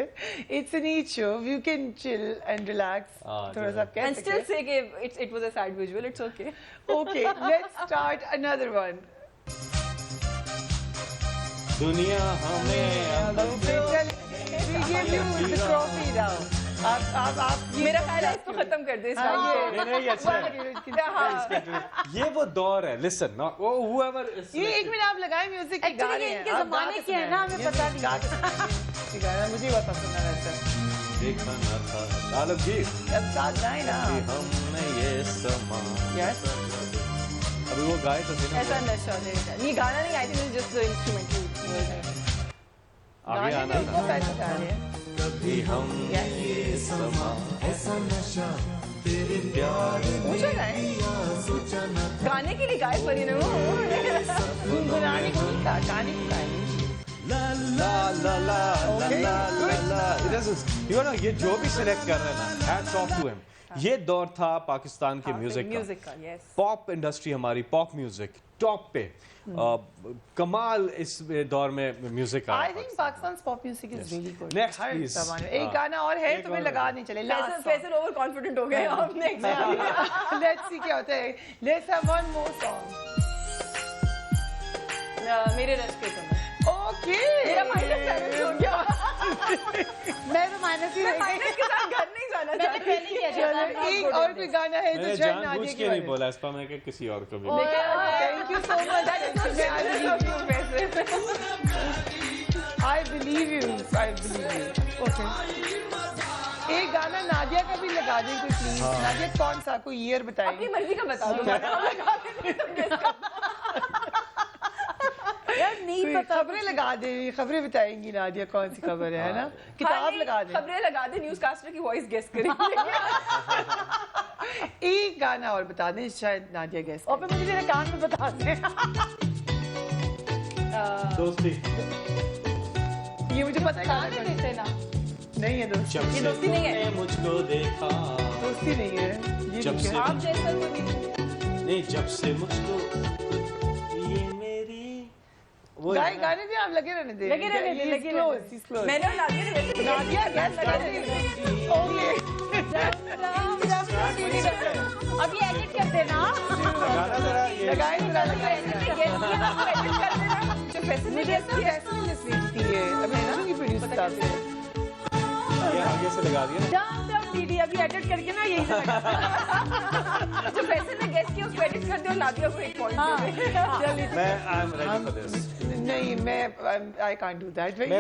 It's an eat show. You can chill and relax. थोड़ा सा कह And सकते still say कि it was a sad visual. It's okay. Okay, let's start another one. दुनिया हमें We give you the trophy now. आप मेरा ख्याल है इसको खत्म कर दे इस हाँ, बात नहीं, नहीं, अच्छा है। ये ये वो दौर है, लिसन ना, वो whoever is ये 1 मिनट आप लगाए म्यूजिक के Actually, गाने ये हैं। इनके आप ज़माने गा के हैं ना, हमें पता नहीं। गा के सुनाइए। ये गाना मुझे बहुत पसंद है वैसे। देखा ना था तालब जी अब साथ गाए ना। कि हमने ये समा। Yes. अभी वो गाए तो थे ना। ऐसा नशा नहीं गाना नहीं I think just the instrumental आगे आना गाने था। पैसे जा रहे हैं कभी हम ये समा ऐसा नशा तेरे प्यार पूछा गाए गाने के लिए गाए परी ने वो गुनगुनाने को नहीं कहा, गाने को गाए। ला ला ला ला ला ला ला ला यू नो ये जो भी सिलेक्ट कर रहे हैं ना, हैट्स ऑफ टू हिम। ये दौर था पाकिस्तान के म्यूजिक का यस पॉप इंडस्ट्री हमारी, पॉप म्यूजिक टॉप पे। कमाल इस दौर में म्यूजिक का। I think Pakistan's pop music is really good. Next, her please. जमाने में। एक हाँ। गाना और है एक तुम्हें और लगा नहीं चले। Last song. Faisal over confident हो गए आपने Let's see क्या होता है। Let's have one more song. मेरे रश के समय Okay. मेरा -7 हो गया मैं तो माइनस ही रह गई। माइनस के साथ घर नहीं जाना मैंने चाहती पहले किया चलो था एक और कोई गाना है तो मैंने शायद जानबूझ नादिया के की नहीं बात बोला इस पर, मैं क्या किसी और को भी Thank you so much. I believe you. I believe you. Okay. एक गाना नादिया का भी लगा दें कोई प्लीज। नादिया कौन सा, कोई ईयर अपनी बताएगी? मर्जी का बता दो यार नहीं कोई पता खबरें लगा दे, खबरें बताएंगी नादिया कौन सी खबर है ना? किताब लगा दे। खबरें लगा दे न्यूज कास्टर की वॉइस गेस करेंगे एक गाना और बता दें शायद नादिया गैस और फिर मुझे मेरे कान में बता दें। दोस्ती ये मुझे पता है गाना कौन- देते ना नहीं है दोस्ती। जब ये से दोस्ती नहीं है। तूने मुझको देखा, दोस्ती नहीं है ये जब ठीक है। से- आप जैसा कोई भी नहीं जब से मुझको ये मेरी वो है ना। गाने भी आप लगे रहने दे। लगे रहने दे, लगे रहने He's close. मैंने और नादिया ने वैसे नादिया गैस लगा कर दे दे। Okay. अब ये एडिट कर देना गाना जरा ये लगाए जरा लगाए। जो फैसल ने मुझे guess ऐसा किया कैसे लिस्ट थी ये अब है ना कि प्रोड्यूस करता है। ये आगे से लगा दिया ना। डम डम डीडी अभी एडिट करके ना यही लगा जो फैसल ने गेस किया उसको एडिट कर दो और नादिया को एक पॉइंट दे दे जल्दी मैं I am ready for this. नहीं मैं I can't do that. मेरे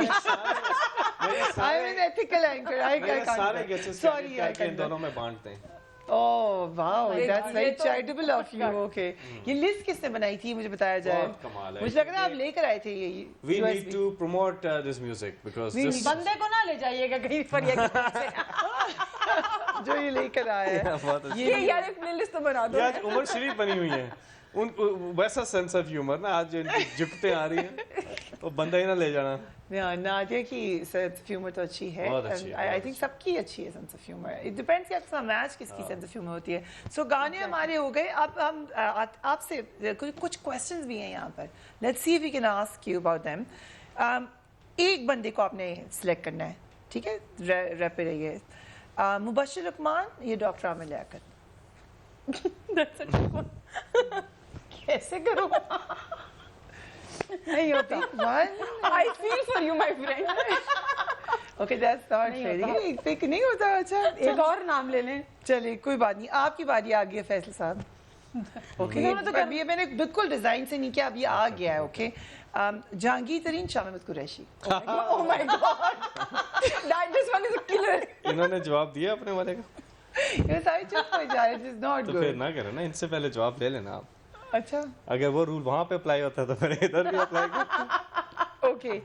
I'm सारे an ethical anchor. I मेरे can't. सारे guesses Sorry, I in can't. दोनों में बांटते हैं। Oh wow, ये- that's ये very तो- charitable of you. Okay. ये लिस्ट किसने बनाई थी मुझे बताया जाए। बहुत कमाल है। मुझे लग रहा है आप लेकर आए थे ये We USB. need to promote this music because We this need- बंदे को ना ले जाइएगा कहीं पर ये जो ये लेकर आया है। बहुत अच्छा। ये यार एक प्लेलिस्ट तो बना दो ये आज उमर शरीफ बनी हुई है। वैसा सेंस ऑफ ह्यूमर ना, आज जो इनकी जुकते आ रही हैं वो बंदा ही ना ले जाना। नादिया की सेंस ऑफ ह्यूमर तो अच्छी है। बहुत अच्छी है, आई बहुत थिंक सबकी अच्छी है sense of humour. It depends कि आपका मैच किसकी सेंस ऑफ ह्यूमर होती है। सो गाने हमारे हो गए। अब हम आपसे कुछ क्वेश्चंस भी हैं यहाँ पर। Let's see if we can ask you about them. एक बंदे को आपने सिलेक्ट करना है, ठीक है? रैप पे रहिए। मुबश्शिर रहमान या डॉक्टर आमिर लियाकत? कैसे करूँ? नहीं होती। One. I feel for you my friend Okay, that's not fair. एक पिक नहीं होता। अच्छा एक और नाम ले लें चलिए कोई बात नहीं, आपकी बारी आ गई है फैसल साहब। ओके अब ये मैंने बिल्कुल डिजाइन से नहीं किया, अब ये आ गया है। ओके जहांगीर तरीन शामिद Qureshi. Oh my god that this one is a killer इन्होंने जवाब दिया अपने वाले का, ये सारे चुप हो जा रहे हैं, इज नॉट तो फिर गुड। ना करो ना, इनसे पहले जवाब ले लेना आप। अच्छा अगर वो रूल वहां पे अप्लाई होता है तो फिर इधर भी अप्लाई कर। ओके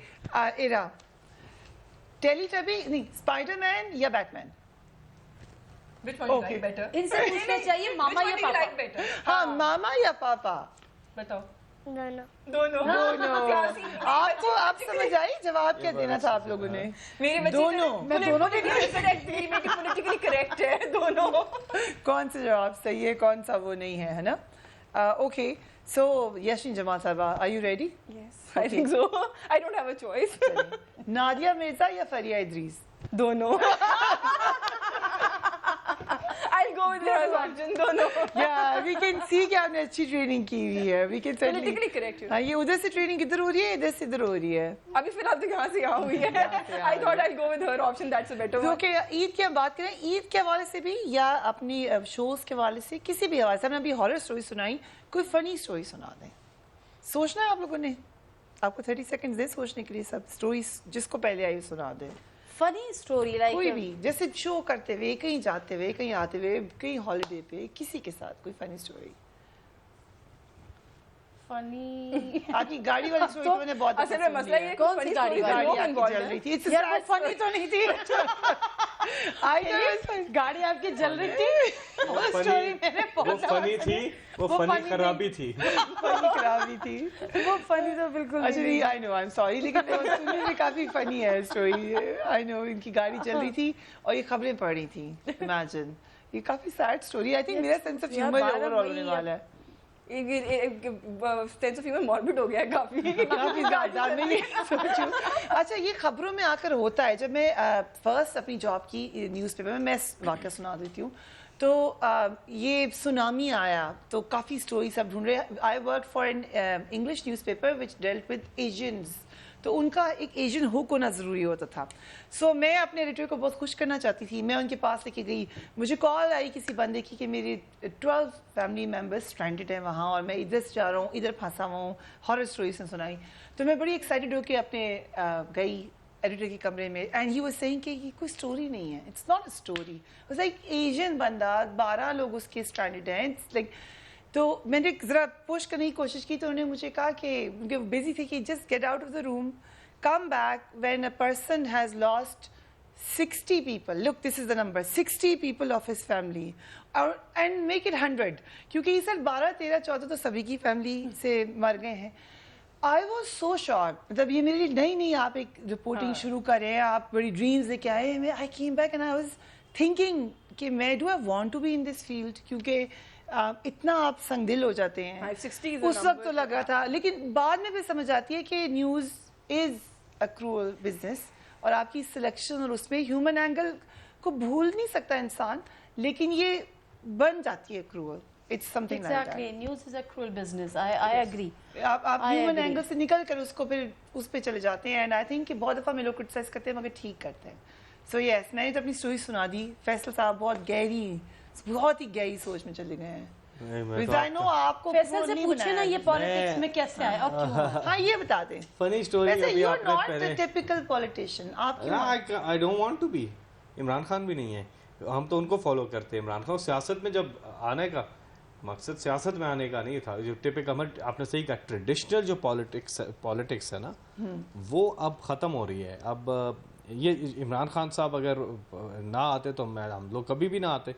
इरा टेलीटबी नहीं, स्पाइडरमैन या Batman? Which one Okay. Like better इनसे पूछना चाहिए मामा या पापा लाइक बेटर हाँ मामा या पापा? बताओ दोनों दोनों दोनों। आपको आप समझ आई जवाब क्या देना था आप लोगों ने? मेरे बच्चे दोनों। मैं दोनों भी करेक्ट मेरी बेटी पॉलिटिकली करेक्ट है दोनों कौन सा जवाब सही है कौन सा वो नहीं है ना? ओके सो यशीन जमाल साहबा are you ready? Yes I think so I don't have a choice Nadia Mirza या फरिया इदरीस? दोनों I go with your option दोनों या वी कैन सी कि आपने अच्छी ट्रेनिंग की हुई है। वी कैन पॉलिटिकली करेक्ट हाँ ये उधर से ट्रेनिंग इधर हो रही है, इधर से इधर हो रही है। अभी फिलहाल तो यहाँ से यहाँ हुई है I thought I go with her option that's a better तो ओके ईद की हम बात करें, ईद के हवाले से भी या अपनी शोज के हवाले से, किसी भी हवाले से। हमने अभी हॉरर स्टोरी सुनाई, कोई फनी स्टोरी सुना दें। सोचना है आप लोगों ने, आपको 30 सेकंड्स दे सोचने के लिए। सब स्टोरीज जिसको पहले आई सुना दे, फनी स्टोरी लाइक कोई भी, जैसे शो करते हुए, कहीं जाते हुए, कहीं आते हुए, कहीं हॉलीडे पे, किसी के साथ कोई फनी स्टोरी। फनी आपकी गाड़ी वाली स्टोरी तो मैंने बहुत असल में मसला ये है कि कौन सी funny गाड़ी story गाड़ी लोग आपकी involved जल हैं। रही थी It's a यार, वो sad funny story. तो नहीं थी I know गाड़ी आपकी जल रही थी वो स्टोरी मैंने वो बहुत फनी थी, वो वो फनी funny खराबी थी। फनी खराबी थी वो फनी तो बिल्कुल अच्छा नहीं I know I am sorry लेकिन वो सुनने में काफी फनी है स्टोरी आई नो इनकी गाड़ी चल रही थी और ये खबरें पढ़ रही थी इमेजिन ये काफी सैड स्टोरी आई थिंक मेरा सेंस ऑफ यार, ह्यूमर बारह ओवरऑल वही होने है। वाला है सेंस ऑफ ह्यूमर मॉर्बिड हो गया है काफी काफी ज्यादा मैं ये सोचूं अच्छा ये खबरों में आकर होता है जब मैं फर्स्ट अपनी जॉब की न्यूज़पेपर में मैं वाक़या सुना देती हूँ तो ये सुनामी आया तो काफ़ी स्टोरी सब ढूंढ रहे I work for an English newspaper which dealt with Asians तो उनका एक एशियन हुक होना ज़रूरी होता था सो मैं अपने एडिटर को बहुत खुश करना चाहती थी मैं उनके पास लेके गई मुझे कॉल आई किसी बंदे की कि मेरे 12 फैमिली मेम्बर्स स्ट्रैंडेड हैं वहाँ और मैं इधर से जा रहा हूँ इधर फंसा हुआ हूँ हॉरर स्टोरीज ने सुनाई तो मैं बड़ी एक्साइटेड होकर अपने गई एडिटर के कमरे में एंड ही वाज सेइंग कि ये कोई स्टोरी नहीं है it's not a story was like Asian बंदा 12 लोग उसके स्ट्रैंडेड हैं इट्स लाइक तो मैंने ज़रा पुश करने की कोशिश की तो उन्होंने मुझे कहा कि उनके बिजी थे कि just get out of the room come back when a person has lost 60 people look this is the number 60 people of his family and make it 100 क्योंकि इस साल 12 13 14 तो सभी की फैमिली से मर गए हैं आई वॉज सो शॉक मतलब ये मेरे लिए नहीं आप एक रिपोर्टिंग शुरू करें आप बड़ी ड्रीम्स लेके आए I came back and I was thinking कि मैं do I want to be in this field क्योंकि इतना आप संगदिल हो जाते हैं 60 is a उस वक्त तो number. लगा था लेकिन बाद में फिर समझ आती है कि news is a cruel business और आपकी सिलेक्शन और उसमें ह्यूमन एंगल को भूल नहीं सकता इंसान लेकिन ये बन जाती है cruel it's something like exactly news is a cruel business I agree आप I ह्यूमन agree. एंगल से निकल कर उसको फिर उस पे चले जाते हैं एंड आई थिंक कि बहुत दफ़ा में लोग क्रिटिसाइज करते हैं मगर ठीक करते हैं सो यस मैंने तो अपनी स्टोरी सुना दी फैसल साहब बहुत ही गहरी सोच में चले गए हैं मैं आई नो आपको फैसल फोन से नहीं पूछे ना बनाया। ये पॉलिटिक्स में कैसे आया और क्यों हाँ ये बता दें फनी स्टोरी वैसे अभी यू आर आपने नॉट पहले द टिपिकल पॉलिटिशियन आप क्यों I don't want to be Imran Khan भी नहीं है हम तो उनको फॉलो करते हैं इमरान खान सियासत में जब आने का मकसद सियासत में आने का नहीं था जो टिपिकल आपने सही कहा ट्रेडिशनल जो पॉलिटिक्स है ना वो अब ख़त्म हो रही है अब ये इमरान खान साहब अगर ना आते तो हम लोग कभी भी ना आते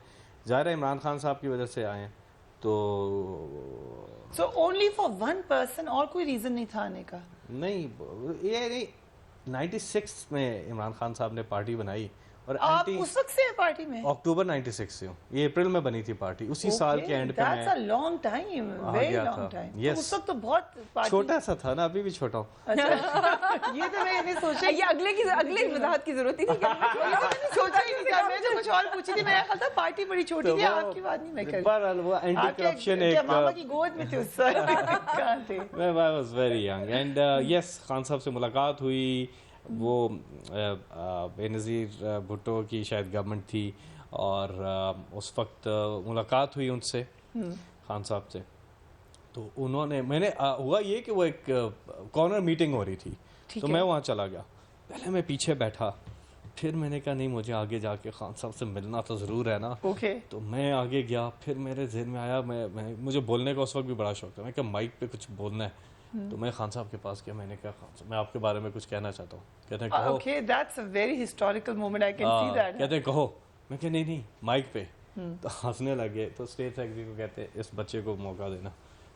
ज़ाहिर है इमरान खान साहब की वजह से आए हैं तो so only for one person और कोई रीजन नहीं था आने का नहीं ये नहीं 96 में इमरान खान साहब ने पार्टी बनाई और आप उस वक्त से हैं पार्टी में अक्टूबर 96 से हूँ ये अप्रैल में बनी थी पार्टी उसी साल के एंड पे दैट्स अ मैं लॉन्ग टाइम आ वेरी गया लॉन्ग था। Time Yes. उस वक्त तो बहुत पार्टी छोटा सा था ना अभी भी छोटा हूँ अच्छा ये तो मैंने सोचा ये अगले वजाहत की जरूरत ही नहीं क्या मैंने सोचा ही नहीं था मैं तो कुछ और पूछी थी मैंने कहा था पार्टी बड़ी छोटी तो थी वो- आपकी बात नहीं मैं कर बहरहाल वो एंटी आपके करप्शन क्या एक मामा की गोद में थे उस वक्त कहाँ थे मैं was very young and yes Khan साहब से मुलाकात हुई वो बेनज़ीर भुट्टो की शायद गवर्नमेंट थी और उस वक्त मुलाकात हुई उनसे खान साहब से तो उन्होंने हुआ ये कि वो एक कॉर्नर मीटिंग हो रही थी तो मैं वहाँ चला गया पहले मैं पीछे बैठा फिर मैंने कहा नहीं मुझे आगे जाके खान साहब से मिलना तो ज़रूर है ना ओके तो मैं आगे गया फिर मेरे जहन में आया मुझे बोलने का उस वक्त भी बड़ा शौक था मैं क्या माइक पे कुछ बोलना है तो मैं खान साहब के पास गया मैंने कहा खान साहब मैं आपके बारे में कुछ कहना चाहता हूँ कहते हैं कहो okay that's a very historical moment I can see that कहते हैं कहो मैं क्या नहीं माइक पे तो हंसने लगे तो स्टेज सेक्रेटरी को कहते इस बच्चे को मौका देना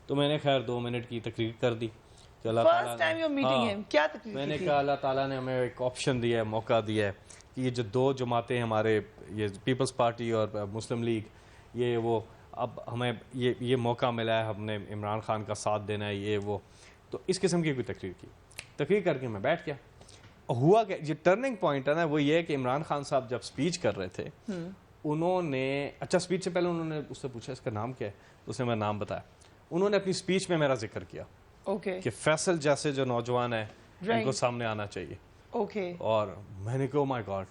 तो मैंने खैर 2 मिनट की तकरीर कर दी कि अल्लाह ताला first time you meeting him क्या तकलीफ मैंने थी कहा अल्लाह ताला ने हमें एक ऑप्शन दिया है मौका दिया है कि ये जो 2 जमातें हमारे ये पीपल्स पार्टी और मुस्लिम लीग ये वो अब हमें ये मौका मिला है हमने इमरान खान का साथ देना है ये वो तो इस किस्म की कोई तकरीर करके मैं बैठ गया हुआ क्या जो टर्निंग पॉइंट है ना वो ये है कि इमरान खान साहब जब स्पीच कर रहे थे उन्होंने अच्छा स्पीच से पहले उन्होंने उससे पूछा इसका नाम क्या है तो उसने मेरा नाम बताया उन्होंने अपनी स्पीच में मेरा जिक्र किया ओके कि फैसल जैसे जो नौजवान है उनको सामने आना चाहिए ओके और मैंने कहा माय गॉड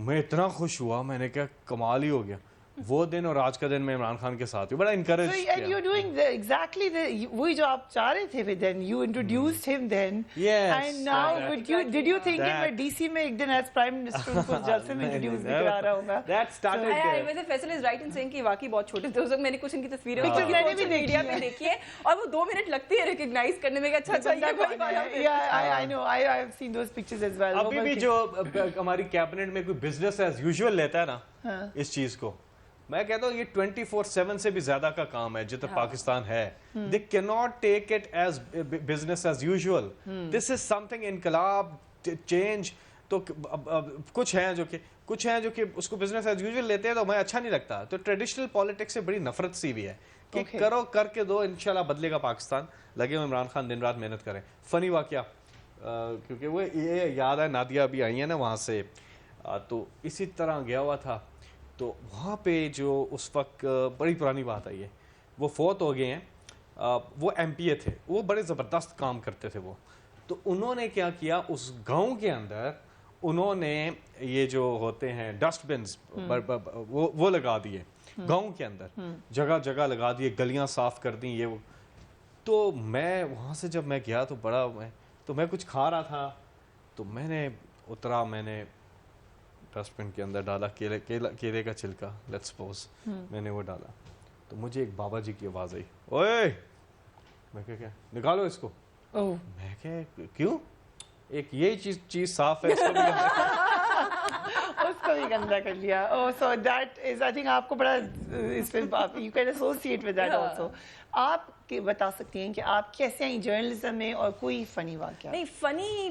मैं इतना खुश हुआ मैंने कहा कमाल ही हो गया वो दिन और आज का दिन मैं इमरान खान के साथ हूँ, बड़ा encourage So, and you're doing exactly वही जो आप चाह रहे थे फिर then you introduced him then Yes, and now did you think कि मैं DC में एक दिन as Prime Minister उनको जलसे में introduce भी करा रहा होगा? That started there. वैसे Faisal is right in saying कि वाकई बहुत छोटे थे उस वक्त। मैंने कुछ इनकी तस्वीरें Pictures मैंने भी देखी मीडिया है। पे देखी है और वो 2 मिनट लगती है रिकॉग्नाइज करने में कि अच्छा अच्छा ये वही वाला है। Yeah, I know. I've seen those pictures as well. अभी भी जो हमारी कैबिनेट में कोई बिजनेस एज यूजुअल लेता है ना इस चीज को, मैं कहता हूँ ये 24/7 से भी ज्यादा का काम है जितना पाकिस्तान है। They can not take it as business as usual. This is something इनकलाब चेंज। तो कुछ हैं जो कि उसको बिजनेस एज यूजुअल लेते हैं, तो मैं अच्छा नहीं लगता। तो ट्रेडिशनल पॉलिटिक्स से बड़ी नफरत सी भी है कि करो करके दो, इंशाल्लाह बदलेगा पाकिस्तान। लगे हुए इमरान खान दिन रात मेहनत करें। फनी वाकया क्योंकि वो ये याद है, नादिया अभी आई है ना वहाँ से, तो इसी तरह गया हुआ था। तो वहाँ पे जो उस वक्त बड़ी पुरानी बात आई है, वो फोत हो गए हैं। वो MPA थे, वो बड़े ज़बरदस्त काम करते थे वो। तो उन्होंने क्या किया, उस गांव के अंदर उन्होंने ये जो होते हैं डस्टबिन्स वो लगा दिए गांव के अंदर, जगह जगह लगा दिए, गलियां साफ कर दी ये वो। तो मैं वहाँ से जब मैं गया तो मैं कुछ खा रहा था, तो मैंने उतरा, मैंने डस्टबिन के अंदर डाला केले का छिलका, लेट्स सपोज मैंने वो डाला, तो मुझे एक बाबा जी की आवाज़ आई, ओए! मैं क्या निकालो इसको। मैं क्या क्यों, एक यही चीज साफ है, इसको भी उसको भी गंदा कर लिया। Oh, so that is I think आपको बड़ा इसमें you can associate with that also. आप बता सकती हैं कि आप कैसे आई जर्नलिज्म में और कोई फनी वाकया? नहीं, फनी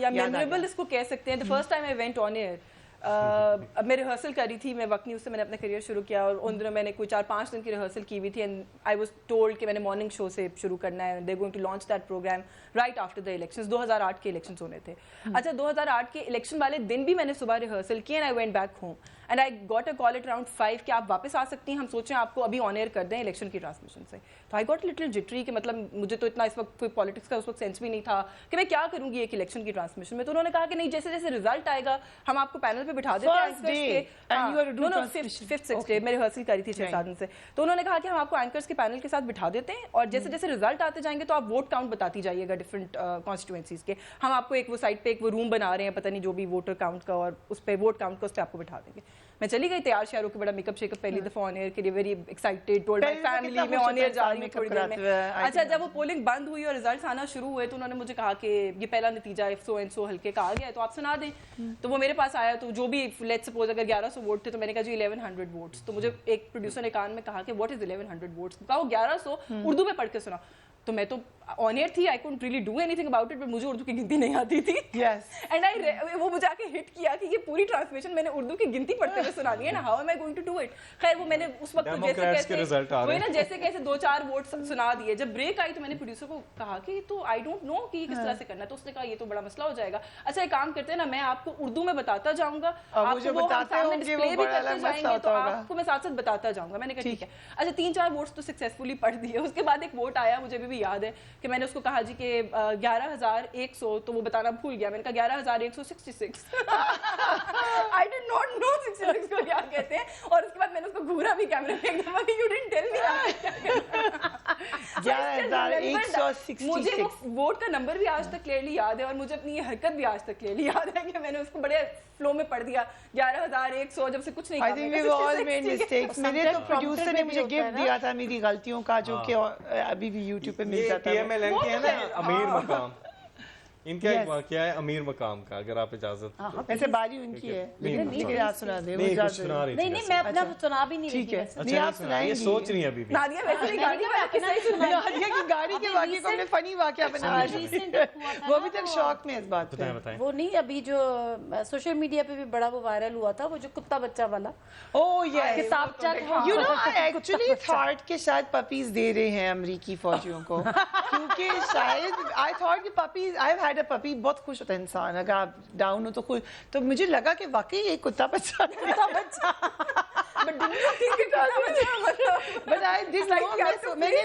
या मेमोरेबल इसको कह सकते हैं। The first time I went on air, अब मैं रिहर्सल करी थी, मैं वक्त न्यूज़ से मैंने अपना करियर शुरू किया और उन दिनों मैंने कोई 4-5 दिन की रिहर्सल की हुई थी एंड आई वाज टोल्ड कि मैंने मॉर्निंग शो से शुरू करना है, they going to launch that program right after the elections. 2008 के इलेक्शंस होने थे। अच्छा, 2008 के इलेक्शन वाले दिन भी मैंने सुबह रिहर्सल की and I went back home and I got a call at around 5 कि आप वापस आ सकती हैं, हम सोच रहे हैं आपको अभी ऑन एयर कर दें इलेक्शन की ट्रांसमिशन से। तो आई गॉट लिटिल जिटरी कि मतलब मुझे तो इतना इस वक्त कोई पॉलिटिक्स का उस वक्त सेंस भी नहीं था कि मैं क्या करूंगी एक इलेक्शन की ट्रांसमिशन में। तो उन्होंने कहा कि नहीं, जैसे जैसे रिजल्ट आएगा हम आपको पैनल पे बिठा देते हैं। फिफ्थ डे मैं रिहर्सल करी थी 6-7 दिन से। तो उन्होंने कहा कि हम आपको एंकर्स के पैनल के साथ बिठा देते हैं और जैसे जैसे रिजल्ट आते जाएंगे तो आप वोट काउंट बताती जाइएगा डिफरेंट कॉन्स्टिट्यूएंसीज के। हम आपको एक वो साइड पे एक वो रूम बना रहे हैं, पता नहीं जो भी वोटर काउंट का, और उस पर वोट काउंट का उस पर आपको बिठा देंगे। मैं चली गई तैयार श्यार होकर, बड़ा मेकअप शेकअप, पहली दफा ऑन एयर के लिए, very excited, told my family मैं ऑन एयर जा रही हूँ थोड़ी देर में। अच्छा, जब वो पोलिंग बंद हुई और रिजल्ट्स आना शुरू हुए तो उन्होंने मुझे कहा कि ये पहला नतीजा सो एंड सो हल्के का आ गया है, तो आप सुना दें। तो वो मेरे पास आया, तो जो भी लेट्स सपोज अगर 1100 वोट थे तो मैंने कहा जी 1100 वोट्स। तो मुझे एक प्रोड्यूसर ने कान में कहा कि व्हाट इज 1100 वोट्स, कहा वो 1100 उर्दू में पढ़ के सुना। तो मैं तो ऑन एयर थी, I couldn't really do anything about it, but मुझे उर्दू की गिनती नहीं आती थी। एंड वो मुझे आके हिट किया कि ये पूरी ट्रांसमिशन मैंने उर्दू की गिनती पढ़ते हुए सुनानी है ना, how am I going to do it. खैर वो मैंने उस वक्त जैसे कैसे 2-4 वोट सुना दिए। जब ब्रेक आई तो मैंने प्रोड्यूसर को कहा कि तो आई डोंट नो कि किस तरह से करना है। तो उसने कहा ये तो बड़ा मसला हो जाएगा। अच्छा, एक काम करते हैं ना, मैं आपको उर्दू में बताता जाऊंगा, आपको वो सामने डिस्प्ले भी करते जाएंगे, तो आपको मैं साथ साथ बताता जाऊंगा। मैंने कहा ठीक है। अच्छा, 3-4 वोट्स तो सक्सेसफुली पढ़ दिए। उसके बाद एक वोट आया, मुझे भी याद है कि मैंने उसको कहा जी कि 11,100, तो वो बताना भूल गया। मैंने कहा 11,166। आई डिड नॉट नो 66 को क्या कहते हैं। और उसके बाद मैंने उसको घूरा भी कैमरे में एक दफा कि यू डिडंट टेल मी 11,166। मुझे वो वोट का नंबर भी आज तक क्लियरली याद है और मुझे अपनी ये हरकत भी आज तक क्लियरली याद है कि मैंने उसको बड़े फ्लो में पढ़ दिया 11,100, जब से कुछ नहीं। I think we all made mistakes. मेरे तो प्रोड्यूसर ने मुझे गिफ्ट दिया था मेरी गलतियों का, जो कि अभी भी YouTube पे मिल जाता है। PMLN के है ना अमीर मकाम, इनका एक वाकया है अमीर मकाम का, अगर आप इजाजत। वैसे बारी उनकी है, लेकिन आप सुना दे। नहीं, मैं अपना सुना भी नहीं रही। ठीक है, नहीं आप सुनाएंगे। ये सोच रही है अभी भी। नादिया वैसे ही गाड़ी में नादिया की गाड़ी के वाकये को हमने फनी वाकया बनाया, वो अभी तक शॉक में इस बात पे। बताएं। वो नहीं, अभी जो सोशल मीडिया पे भी बड़ा वो वायरल हुआ था, वो जो कुत्ता बच्चा वाला। ओह यस, किताबचा। You know I actually thought कि शायद पपीज दे रहे हैं अमेरिकी फौजियों को, क्योंकि शायद आई थॉट कि puppies, I have had a puppy, बहुत खुश होता है इंसान अगर आप डाउन हो तो खुश। तो मुझे लगा कि वाकई एक कुत्ता बच्चा But I did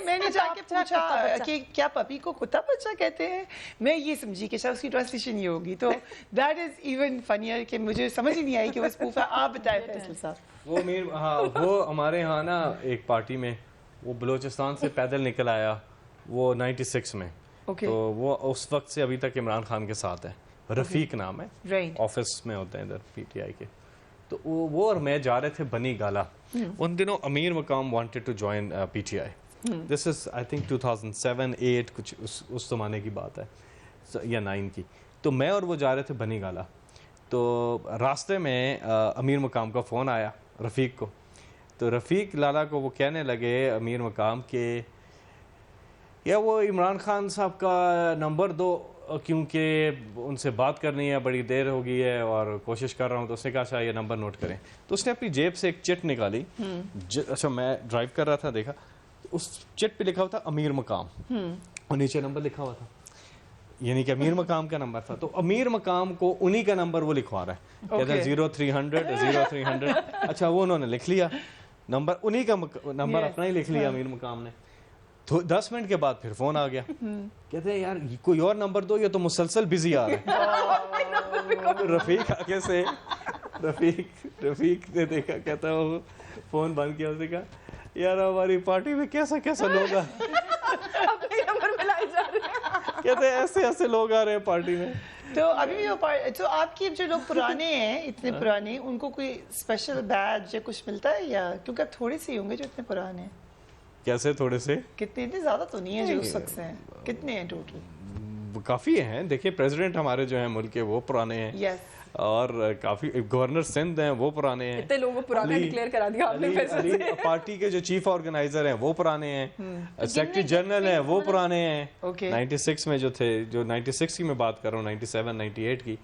मैंने जाके पूछा कि क्या पपी को कुत्ता बच्चा कहते हैं, मैं ये समझी कि शायद उसकी ट्रांसलेशन ये होगी, तो that is even funnier कि मुझे समझ ही नहीं आई कि वो स्पूफ है। आप बताएं फैसल साहब। वो हमारे यहाँ ना एक पार्टी में वो बलूचिस्तान से पैदल निकल आया, वो 96 में। Okay. तो वो उस वक्त से अभी तक इमरान खान के साथ है, रफीक नाम है, Right. ऑफिस में होते हैं इधर पीटीआई के। तो वो और मैं जा रहे थे बनी गाला। उन दिनों Amir Muqam wanted to join PTI. This is I think 2007-8 कुछ उस जमाने की बात है, या 9 की। तो मैं और वो जा रहे थे बनी गाला, तो रास्ते में अमीर मकाम का फ़ोन आया रफ़ीक को। तो रफ़ीक लाला को वो कहने लगे अमीर मकाम के या वो इमरान खान साहब का नंबर दो, क्योंकि उनसे बात करनी है, बड़ी देर हो गई है और कोशिश कर रहा हूँ। तो उसने कहा अच्छा ये नंबर नोट करें। तो उसने अपनी जेब से एक चिट निकाली। अच्छा मैं ड्राइव कर रहा था, देखा उस चिट पे लिखा हुआ था अमीर मकाम और नीचे नंबर लिखा हुआ था, यानी कि अमीर मकाम का नंबर था। तो अमीर मकाम को उन्हीं का नंबर वो लिखवा रहा है, कहता है 0300। अच्छा वो उन्होंने लिख लिया नंबर, उन्हीं का नंबर अपना ही लिख लिया अमीर मकाम ने। तो 10 मिनट के बाद फिर फोन आ गया, कहते हैं यार कोई और नंबर दो, ये तो मुसलसल बिजी आ रहा है। रफीक आगे से रफीक ने देखा, कहता है वो फोन बंद किया, उसने कहा यार हमारी पार्टी में कैसा कैसा लोग आ कहते हैं ऐसे लोग आ रहे हैं पार्टी में। तो अभी भी तो आपकी जो लोग पुराने हैं, इतने पुराने, उनको कोई स्पेशल बैज या कुछ मिलता है, या क्योंकि अब थोड़े से ही होंगे जो इतने पुराने हैं? कैसे थोड़े से? कितने? इतने ज्यादा तो नहीं है जो उस वक्त से हैं। कितने हैं टोटल? काफी हैं। देखिए प्रेसिडेंट हमारे जो हैं मुल्क के वो पुराने हैं। यस। और काफी गवर्नर सिंध हैं वो पुराने हैं। इतने लोगों को पुराना डिक्लेयर करा दिया आपने। पार्टी के जो चीफ ऑर्गेनाइजर हैं वो पुराने हैं, सेक्रेटरी जनरल हैं वो पुराने हैं। 96 में जो थे, जो 96 की मैं बात कर रहा हूँ, 97-98 की,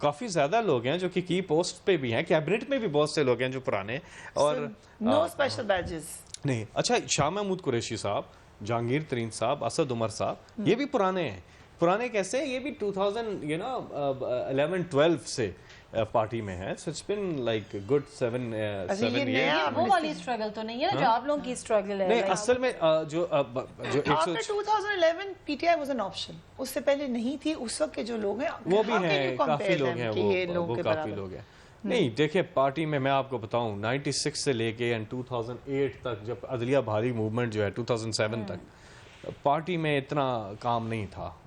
काफी ज्यादा लोग हैं जो कि की पोस्ट पे भी हैं, कैबिनेट में भी बहुत से लोग हैं जो पुराने हैं। और नो स्पेशल बैजेस नहीं। अच्छा शाह महमूद कुरैशी साहब, जहांगीर तरीन साहब, असद उमर साहब, ये भी पुराने हैं। पुराने कैसे? ये भी 2011-12 से पार्टी में है। So it's been like good 7 years। वो वाली स्ट्रगल तो नहीं है जो आप लोगों की स्ट्रगल है। नहीं असल में जो after 2011 PTI was an option, उससे पहले नहीं थी। उस वक्त के जो लोग हैं वो भी हैं, काफी लोग हैं, वो काफी लोग हैं। नहीं देखिए पार्टी में मैं आपको बताऊं 96 से लेके एंड 2008 तक, जब अदलिया भारी मूवमेंट जो है 2007 तक, पार्टी में इतना काम नहीं था।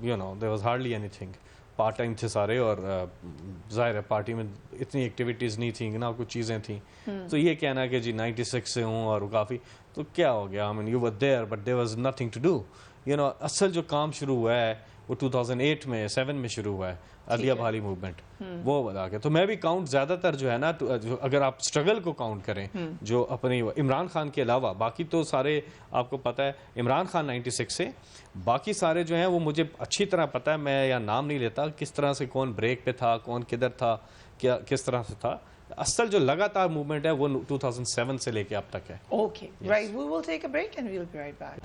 You know there was hardly anything. Part time थे सारे, और जाहिर है पार्टी में इतनी एक्टिविटीज़ नहीं थी ना, कुछ चीज़ें थी। तो ये कहना कि जी 96 से हूँ और काफ़ी, तो क्या हो गया? I mean you were there but there was nothing to do. You know असल जो काम शुरू हुआ है वो 2008 में 7 में शुरू हुआ है, अदलिया भारी मूवमेंट, वो बता के। तो मैं भी काउंट ज्यादातर जो है ना, जो अगर आप स्ट्रगल को काउंट करें, जो अपनी इमरान खान के अलावा बाकी तो सारे आपको पता है, इमरान खान 96 से, बाकी सारे जो हैं वो मुझे अच्छी तरह पता है। मैं या नाम नहीं लेता किस तरह से कौन ब्रेक पे था, कौन किधर था, क्या किस तरह से था। असल जो लगातार मूवमेंट है वो 2007 से लेके अब तक है। Okay right, we will take a break and we will be right back.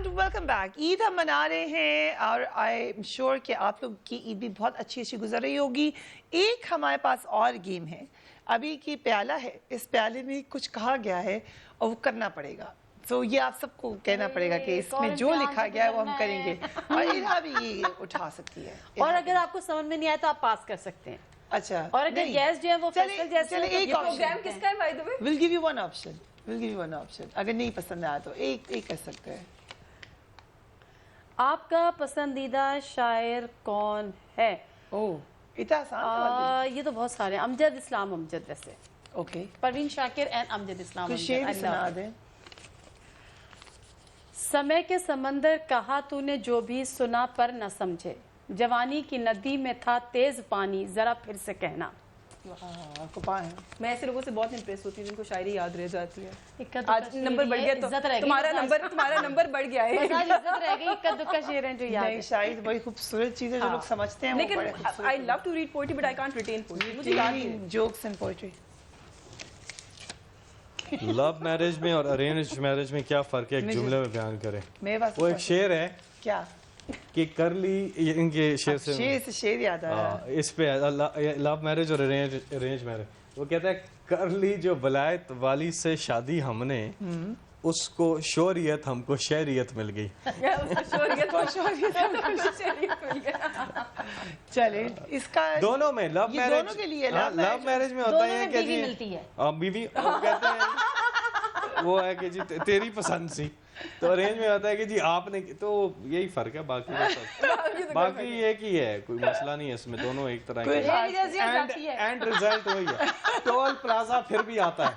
Welcome back. Eid हम मना रहे हैं और आई एम श्योर कि आप लोग की ईद भी बहुत अच्छी गुजर रही होगी। एक हमारे पास और गेम है, अभी की प्याला है, इस प्याले में कुछ कहा गया है और वो करना पड़ेगा। तो ये आप सबको कहना पड़ेगा कि इसमें जो लिखा गया है वो हम करेंगे। और इरा भी ये उठा सकती है, और अगर आपको समझ में नहीं आया तो आप पास कर सकते हैं। अच्छा, और अगर गैस जो है वो फैसल जैसे एक प्रोग्राम किसका है by the way? Will give you one option, will give you one option. अगर नहीं पसंद आया तो एक कर सकते हैं। आपका पसंदीदा शायर कौन है? ओह इतना आसान। ये तो बहुत सारे हैं। अमजद इस्लाम अमजद, वैसे ओके, परवीन शाकिर एंड अमजद इस्लाम कुछ शेर सुना दें। समय के समंदर कहा तूने जो भी सुना पर न समझे, जवानी की नदी में था तेज पानी जरा फिर से कहना। मैं ऐसे लोगों से बहुत इंप्रेस होती हूँ जिनको शायरी याद रह जाती है। आज नंबर बढ़ गया तो तुम्हारा नंबर बढ़ गया है। इज्जत रह गई, इक्का दुक्का शेर हैं जो याद है। शायद बड़ी खूबसूरत चीज है जो लोग समझते हैं। लेकिन I love to read poetry but I can't retain poetry. मुझे याद नहीं jokes and poetry. Love marriage में और अरेंज मैरिज में क्या फ़र्क है, एक जुमले में बयान करें। मेरे पास वो एक शेर है क्या कि कर ली, इनके शेर से शेर याद आ रहा है। इस पे लव मैरिज और अरेंज मैरिज, वो कहता है कर ली जो वलायत वाली से शादी हमने, उसको शोरियत हमको शहरियत मिल गई। चले इसका दोनों में लव ये मैरिज, दोनों के लिए लव मैरिज में होता है कि जी मिलती है। बीवी वो कहते हैं वो है कि जी तेरी पसंद सी, तो अरेंज में होता है कि जी आपने, तो यही फर्क है, बाकी एक ही है, कोई मसला नहीं है इसमें, दोनों एक तरह के। एंड रिजल्ट वही है, टोल प्लाजा फिर भी आता है,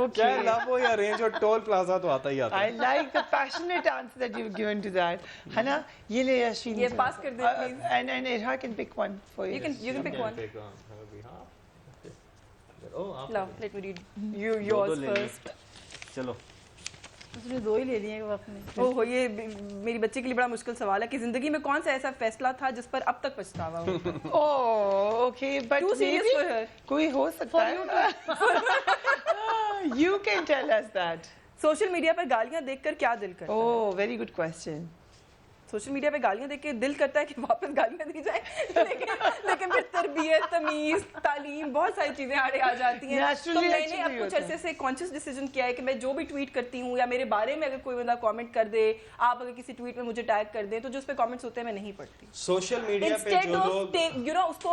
चाहे लव हो या अरेंज हो, टोल प्लाजा तो आता ही आता I है। like the passionate answer that you've given to that. है ना, ये ले यशीन, ये pass कर दे, please. and Irha can pick one for you. You can pick one. Oh, Now, let me read yours first. चलो उसने दो ही ले लिए अपने। ओहो, ये मेरी बच्चे के लिए बड़ा मुश्किल सवाल है कि जिंदगी में कौन सा ऐसा फैसला था जिस पर अब तक पछतावा हो। Oh, okay, but Too serious maybe for her. कोई हो सकता है। You can tell us that. Social media पर गालियां देखकर क्या दिल करता है? Oh, very good question. Social media पे गालियां देख के दिल करता है कि वापस गालियां दी जाए, लेकिन फिर तरबियत, तमीज, तालीम, बहुत सारी चीजें आड़े आ जाती हैं। Naturally तो मैंने actually अब कुछ होता है। ऐसे से कॉन्शियस डिसीजन किया है कि मैं जो भी ट्वीट करती हूँ या मेरे बारे में अगर कोई बंदा कमेंट कर दे, आप अगर किसी ट्वीट में मुझे टैग कर दें, तो जो उस पे कमेंट्स होते हैं मैं नहीं पढ़ती। सोशल मीडिया पे इंस्टेड जो ऑफ लोग उसको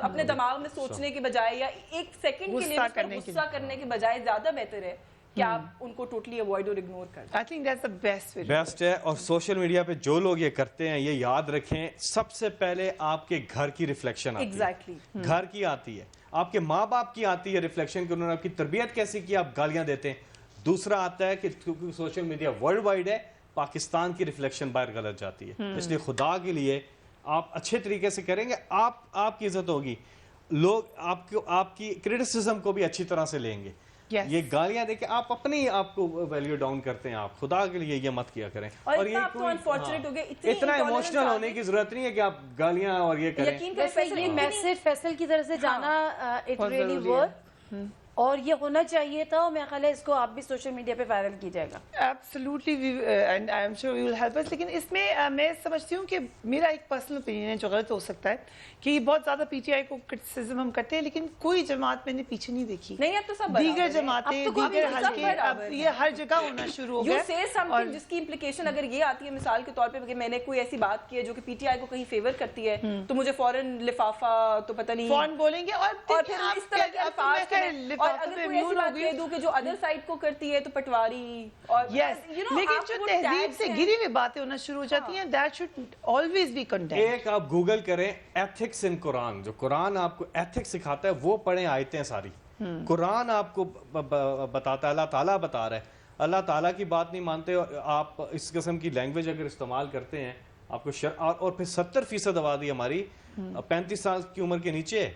अपने दिमाग में सोचने के बजाय या एक सेकंड के लिए गुस्सा उस पर करने के गुस्सा करने के बजाय ज्यादा बेहतर है कि आप उनको टोटली अवॉइड और इग्नोर कर दें। I think that's the best way. Best है। और सोशल मीडिया पे जो लोग ये करते हैं, ये याद रखें, सबसे पहले आपके घर की रिफ्लेक्शन आती है। एग्जैक्टली। घर की आती है, आपके माँ बाप की आती है रिफ्लेक्शन कि उन्होंने आपकी तरबियत कैसी की, आप गालियां देते हैं। दूसरा आता है कि क्योंकि सोशल मीडिया वर्ल्ड वाइड है, पाकिस्तान की रिफ्लेक्शन बाहर गलत जाती है। इसलिए खुदा के लिए आप अच्छे तरीके से करेंगे, आपकी इज्जत होगी, लोग आपकी क्रिटिसिज्म को भी अच्छी तरह से लेंगे। Yes. ये गालियां देके आप अपने ही आपको वैल्यू डाउन करते हैं, आप खुदा के लिए ये मत किया करें। और ये इतना आप तो अनफॉर्चुनेट हो गए, इतनी इतना intolerance इमोशनल आ होने गई। की जरूरत नहीं है कि आप गालियां और ये करें। यकीन करें वैसे फैसल ये इतनी- मैसेज फैसल की तरफ से जाना इट बहुत रियली जरूरी है। वर्क, और ये होना चाहिए था, और मेरा ख्याल है इसको आप भी सोशल मीडिया पे वायरल की जाएगा। Absolutely, and I am sure we will help us. लेकिन इसमें मैं समझती हूँ कि मेरा एक पर्सनल ओपिनियन है जो गलत हो सकता है कि बहुत ज़्यादा पीटीआई को क्रिटिसिज्म हम करते हैं, लेकिन कोई जमात मैंने पीछे नहीं देखी। नहीं, अब तो सब दीगर बराबर है। जमातें, अब तो कोई दीगर भी सब हल्के, बराबर अब है। ये हर जगह होना शुरू हो You गया। say something जिसकी इम्प्लीकेशन अगर ये आती है मिसाल के तौर पे कि मैंने कोई ऐसी बात की है जो कि पीटीआई को कहीं फेवर करती है, तो मुझे फौरन लिफाफा तो पता नहीं फौरन बोलेंगे और फिर इस तरह के अल्फाज करें। और अगर कोई ऐसी बात कह दूं कि जो अदर साइड को करती है तो पटवारी, और यस, you know, लेकिन आप जो वो तहजीब tags से हैं। गिरी हुई बातें होना शुरू हो जाती हैं, that should always be condemned. एक आप गूगल करें एथिक्स इन कुरान, जो कुरान आपको एथिक्स सिखाता है वो पढ़ें, आयतें सारी कुरान आपको बताता है, अल्लाह ताला बता रहा है। अल्लाह ताला की बात नहीं मानते और आप इस किस्म की लैंग्वेज अगर इस्तेमाल करते हैं, आपको और फिर 70% आबादी हमारी 35 साल की उम्र के नीचे है,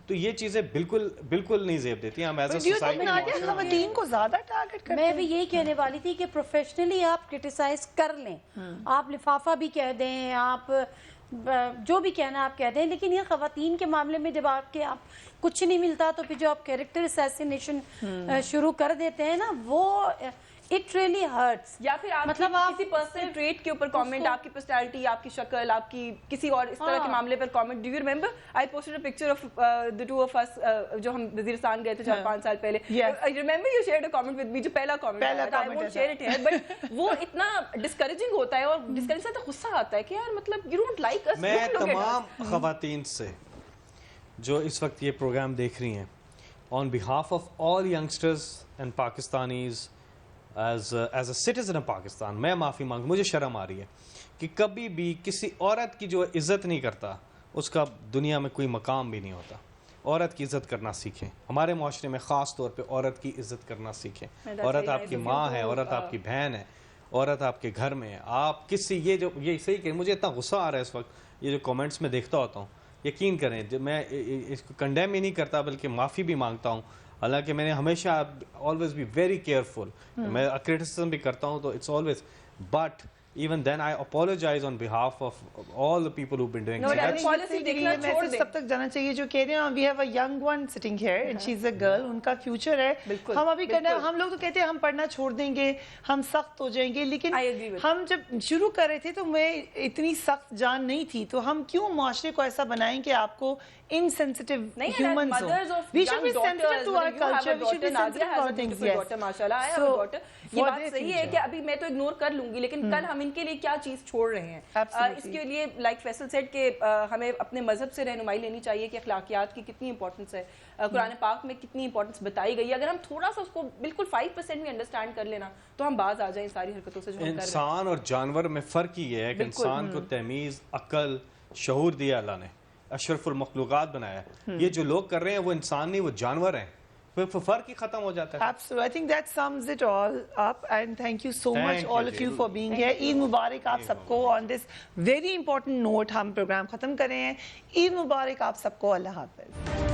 तो ये चीजें बिल्कुल नहीं जेब देती हैं। हम एज ए सोसाइटी खवातीन को ज्यादा टारगेट करते मैं भी यही कहने वाली थी कि प्रोफेशनली आप क्रिटिसाइज कर लें, आप लिफाफा भी कह दें, आप जो भी कहना आप कह दें, लेकिन ये खवातीन के मामले में जब आप कुछ नहीं मिलता तो फिर जो आप कैरेक्टर असैसिनेशन शुरू कर देते हैं ना, वो इट रियली हर्ट्स। या फिर आप मतलब आप किसी पर्सनल ट्रेट के ऊपर कमेंट, आपकी पर्सनालिटी, आपकी शक्ल, आपकी किसी और इस तरह के मामले पर comment. Do you remember I posted a picture of the two of us, जो हम वजीरिस्तान गए थे 4-5 साल पहले। I remember you shared a comment with me, जो पहला comment, I won't share it here, but वो इतना डिस्करेजिंग होता है और डिस्करेजिंग से तो गुस्सा आता है कि यार मतलब यू डोंट लाइक अस। मैं तमाम खवातीन से जो इस वक्त ये प्रोग्राम देख रही हैं, on behalf of all youngsters and Pakistanis, as a citizen of Pakistan, मैं माफ़ी मांग, मुझे शर्म आ रही है कि कभी भी किसी औरत की जो इज़्ज़त नहीं करता उसका दुनिया में कोई मकाम भी नहीं होता। औरत की इज़्ज़त करना सीखें, हमारे माशरे में ख़ास तौर पे औरत की इज़्ज़त करना सीखें। औरत आपकी माँ है, औरत आपकी बहन है, औरत आपके घर में है। आप किसी ये सही कहें, मुझे इतना गुस्सा आ रहा है इस वक्त, ये जो कमेंट्स में देखता होता हूँ, यकीन करें जब मैं इसको कंडेम ही नहीं करता बल्कि माफ़ी भी मांगता हूँ। हालांकि मैंने हमेशा ऑलवेज बी वेरी केयरफुल, मैं क्रिटिसिज्म भी करता हूँ तो it's always, but even then I apologize on behalf of all the people who've been doing No, this. but That's- policy देखना छोड़ मैसेज दें। तब तक जाना चाहिए जो कह रहे हैं we have a young one sitting here and she is a girl, उनका फ्यूचर है। बिल्कुल, हम अभी करना, बिल्कुल। हम लोग तो कहते हैं हम पढ़ना छोड़ देंगे, हम सख्त हो जाएंगे, लेकिन I agree with हम जब शुरू कर रहे थे तो मैं इतनी सख्त जान नहीं थी, तो हम क्यों माशरे को ऐसा बनाएं कि आपको insensitive नहीं, humans हो? mothers of We should young be sensitive daughters, to our you have a culture, we should be daughter, sensitive Nadia to has our a things, beautiful yes. daughter, माशाल्लाह, I have So, a daughter। ये for बात their सही है future. कि अभी मैं तो ignore कर लूंगी, लेकिन कल हम इनके लिए क्या चीज छोड़ रहे हैं। Absolutely. इसके लिए लाइक फैसल सेड कि हमें अपने मजहब से रहनुमाई लेनी चाहिए कि अखलाकियात की कितनी इंपॉर्टेंस है, कुरान पाक में कितनी इंपॉर्टेंस बताई गई है। अगर हम थोड़ा सा उसको बिल्कुल 5% भी अंडरस्टैंड कर लेना तो हम बाज आ जाए इन सारी हरकतों से जो हम कर रहे हैं। इंसान और जानवर में फ़र्क ही है कि बिल्कुल, इंसान को तमीज़, अक्ल, शऊर दिया अल्लाह ने, अशरफुल मखलूक़ात बनाया। ये जो लोग कर रहे हैं वो इंसान नहीं, वो जानवर हैं, फिर फ़र्क ही ख़त्म हो जाता है। Absolutely. I think that sums it all up, and thank you so much Thank you, all of you ji. for being here. Eid मुबारक आप सबको। On this very important note हम प्रोग्राम खत्म कर रहे हैं। ईद मुबारक आप सबको। अल्लाह हाफ़िज़।